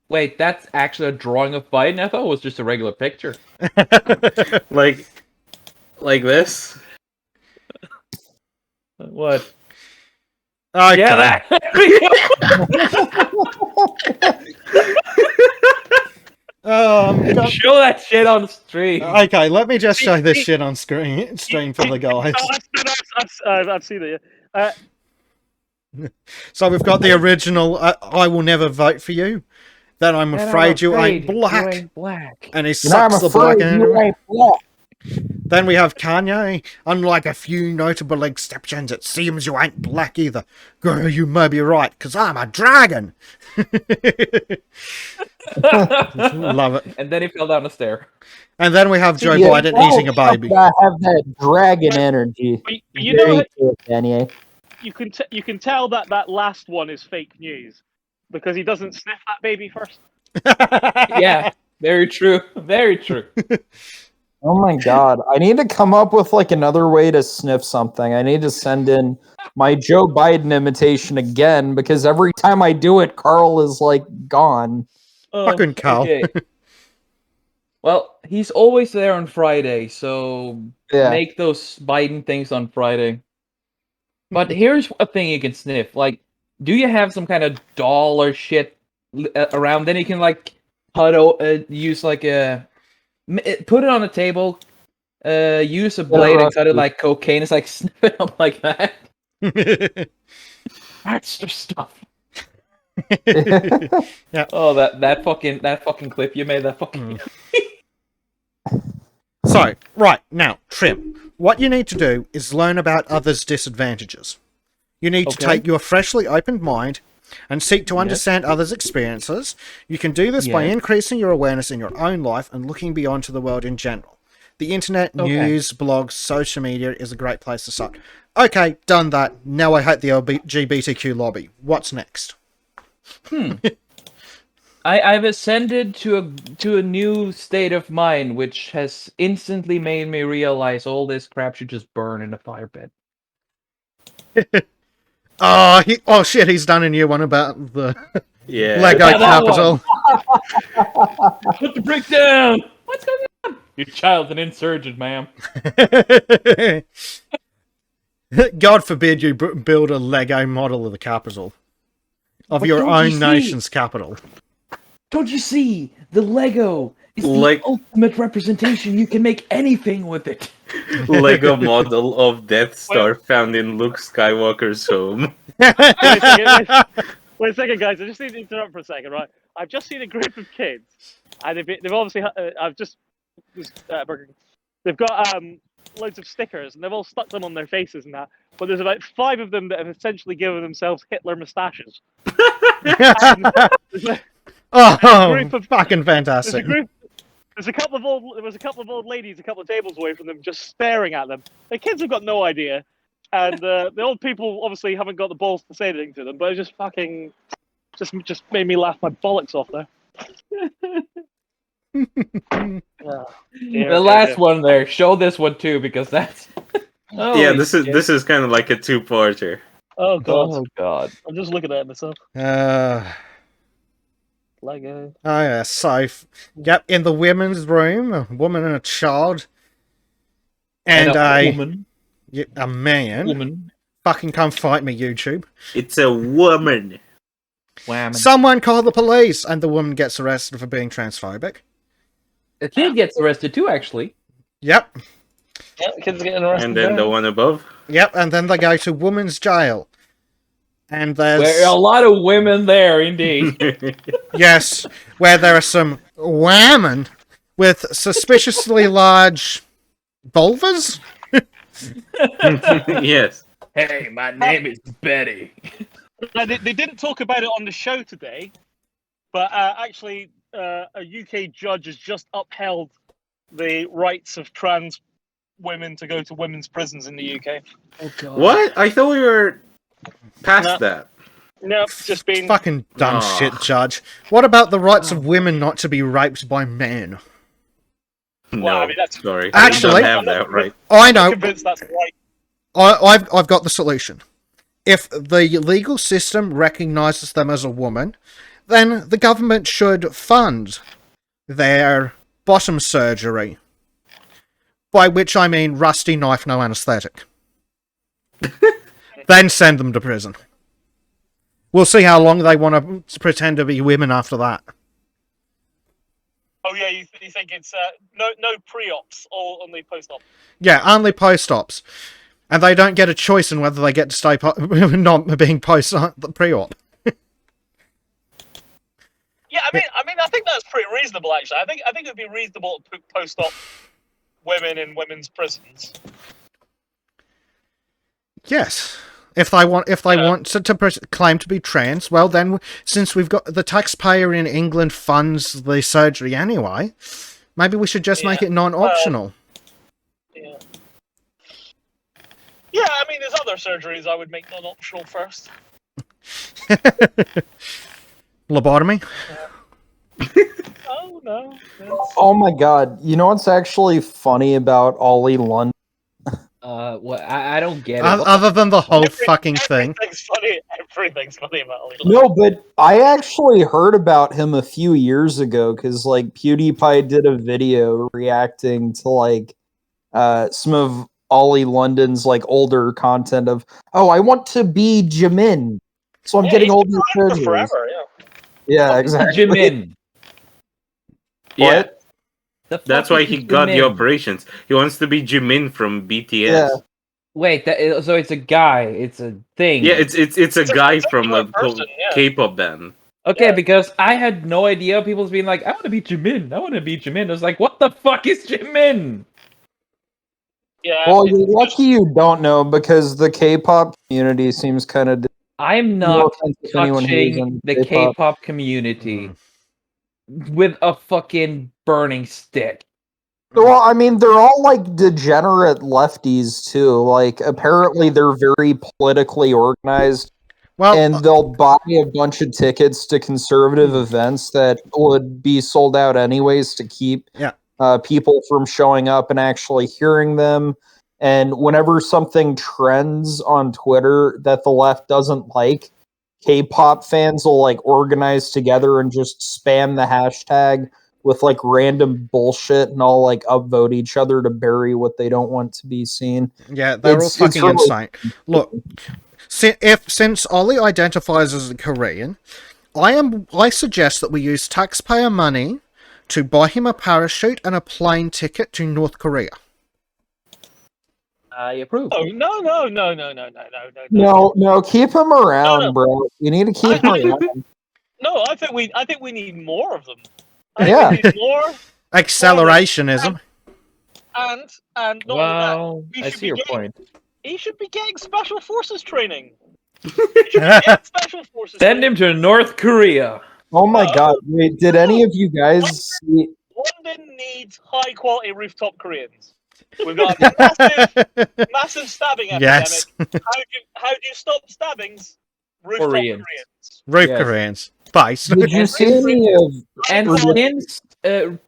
Wait, that's actually a drawing of Biden. I thought it was just a regular picture. like this. What? okay. Yeah, that. Show that shit on stream. Okay, let me just show this shit on stream for the guys. I've seen it. Yeah. So we've got the original I will never vote for you. Then I'm afraid you ain't black. And he sucks the black out. Then we have Kanye. Unlike a few notable exceptions, it seems you ain't black either. Girl, you may be right, because I'm a dragon. Love it. And then he fell down the stair. And then we have Joe Biden eating a baby. I have that dragon energy. You know, Kanye. you can tell that last one is fake news because he doesn't sniff that baby first. Yeah, very true. Very true. Oh my god. I need to come up with like another way to sniff something. I need to send in my Joe Biden imitation again because every time I do it, Carl is like gone. Fucking Carl. Okay. Well, he's always there on Friday, so Yeah. make those Biden things on Friday. But here's a thing you can sniff. Like, do you have some kind of doll or shit around? Then you can like use like a put it on the table. Use a blade and cut it like cocaine. It's like sniff it up like that. That's the stuff. Yeah. Oh, that fucking clip you made. That fucking. So, right, now, Trim, what you need to do is learn about others' disadvantages. You need to take your freshly opened mind and seek to understand others' experiences. You can do this by increasing your awareness in your own life and looking beyond to the world in general. The internet, news, blogs, social media is a great place to start. Okay, done that. Now I hate the LGBTQ lobby. What's next? I've ascended to a new state of mind, which has instantly made me realize all this crap should just burn in a fire pit. Oh shit, he's done a new one about the Lego capital. Put the brick down! What's going on? Your child's an insurgent, ma'am. God forbid you build a Lego model of the capital. Of your own nation's capital. Don't you see? The Lego is the ultimate representation. You can make anything with it. Lego model of Death Star found in Luke Skywalker's home. Wait a second, guys. I just need to interrupt for a second, right? I've just seen a group of kids, and they've obviously they've got loads of stickers, and they've all stuck them on their faces and that. But there's about 5 of them that have essentially given themselves Hitler moustaches. Fucking fantastic! There was a couple of old ladies a couple of tables away from them, just staring at them. The kids have got no idea, and the old people obviously haven't got the balls to say anything to them. But it just fucking just made me laugh my bollocks off there. The last one there. Show this one too, because that's. This is kind of like a 2-parter. Oh god! Oh god! I'm just looking at it myself. Lego. Oh yeah, so yep, in the women's room, a woman and a child, and a woman, a man. Woman, fucking come fight me, YouTube. It's a woman. Whammon. Someone call the police, and the woman gets arrested for being transphobic. The kid gets arrested too, actually. Yep. Yep, the kid's getting arrested. And then the one above. Yep, and then they go to women's jail. And there's a lot of women there, indeed. Yes, where there are some women with suspiciously large vulvas. Yes. Hey, my name is Betty. Now, they didn't talk about it on the show today, but actually, a UK judge has just upheld the rights of trans women to go to women's prisons in the UK. Oh god! What? I thought we were past that. No, just being fucking dumb shit, Judge. What about the rights of women not to be raped by men? No, well, I mean, that's sorry. Actually, I don't have that right. I know. I'm convinced that's right. I've got the solution. If the legal system recognizes them as a woman, then the government should fund their bottom surgery. By which I mean rusty knife, no anesthetic. Then send them to prison. We'll see how long they want to pretend to be women after that. Oh yeah, you think it's no pre-ops or only post-op? Yeah, only post-ops. And they don't get a choice in whether they get to stay not being pre-op. Yeah, I mean, I think that's pretty reasonable. Actually, I think it'd be reasonable to put post-op women in women's prisons. Yes, if they want to claim to be trans, well then, since we've got the taxpayer in England funds the surgery anyway, maybe we should just make it non-optional. Yeah, I mean, there's other surgeries I would make non-optional first. Lobotomy. Oh no. That's... Oh my god! You know what's actually funny about Ollie London? What? I don't get it. Other than the whole fucking thing. Everything's funny about Ollie. No, but I actually heard about him a few years ago because like PewDiePie did a video reacting to like some of Ollie London's like older content of, oh, I want to be Jimin, so I'm getting all these surgeries. Forever, Yeah, exactly. Jimin. Yeah. What? That's why he got the operations. He wants to be Jimin from BTS. Yeah. Wait, so it's a guy. It's a thing. Yeah, it's a guy from a person, yeah. K-pop band. Okay, Yeah. because I had no idea. People's being like, I want to be Jimin. I want to be Jimin. I was like, what the fuck is Jimin? Yeah. Well, you're lucky you don't know because the K-pop community seems kind of. I'm not touching the K-pop community with a fucking burning stick. Well, I mean, they're all like degenerate lefties too. Like, apparently, they're very politically organized. Well, and they'll buy a bunch of tickets to conservative events that would be sold out anyways to keep people from showing up and actually hearing them. And whenever something trends on Twitter that the left doesn't like, K-pop fans will like organize together and just spam the hashtag with like random bullshit and all like upvote each other to bury what they don't want to be seen. Yeah, they're all fucking insane. Look, since Ollie identifies as a Korean, I suggest that we use taxpayer money to buy him a parachute and a plane ticket to North Korea. I approve. Oh no! No, keep him around, bro. You need to keep him around. No, I think we need more of them. Yeah. We need more Accelerationism. And not well, only that, I see your point. He should be getting special forces training. He should be getting special forces. Send him to North Korea. Oh my god! Wait, did any of you guys see? London needs high quality rooftop Koreans. We've got a massive stabbing epidemic. Yes. How do you stop stabbings? Rooftop Koreans. Roof Koreans. Base. Did you see any of? And since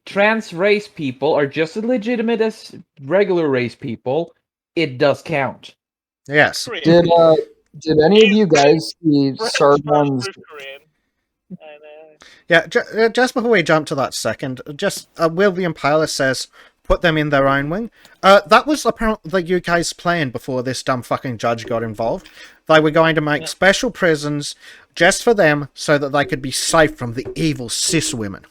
trans race people are just as legitimate as regular race people, it does count. Yes. Did any of you guys see Sardon's? Yeah, just before we jump to that second, just Will the Impaler says, put them in their own wing. That was apparently the UK's plan before this dumb fucking judge got involved. They were going to make special prisons just for them so that they could be safe from the evil cis women.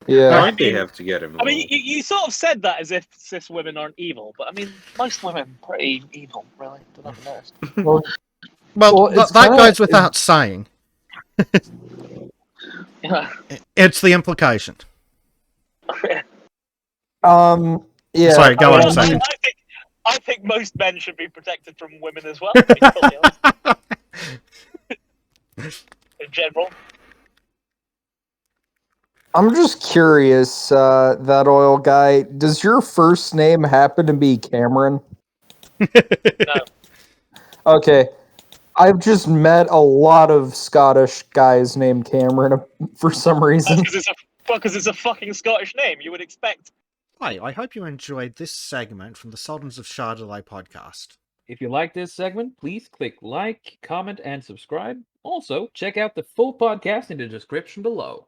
Yeah. Why'd they have to get him? I mean, you sort of said that as if cis women aren't evil, but I mean, most women are pretty evil, really. Don't know. Well, that goes without saying. Yeah. It's the implication. Yeah. Sorry, go on a second. I think most men should be protected from women as well. To be totally honest. In general. I'm just curious, that oil guy. Does your first name happen to be Cameron? No. Okay. I've just met a lot of Scottish guys named Cameron for some reason. Because it's a fucking Scottish name. You would expect. Hi, I hope you enjoyed this segment from the Sultans of Shadilay podcast. If you like this segment, please click like, comment, and subscribe. Also, check out the full podcast in the description below.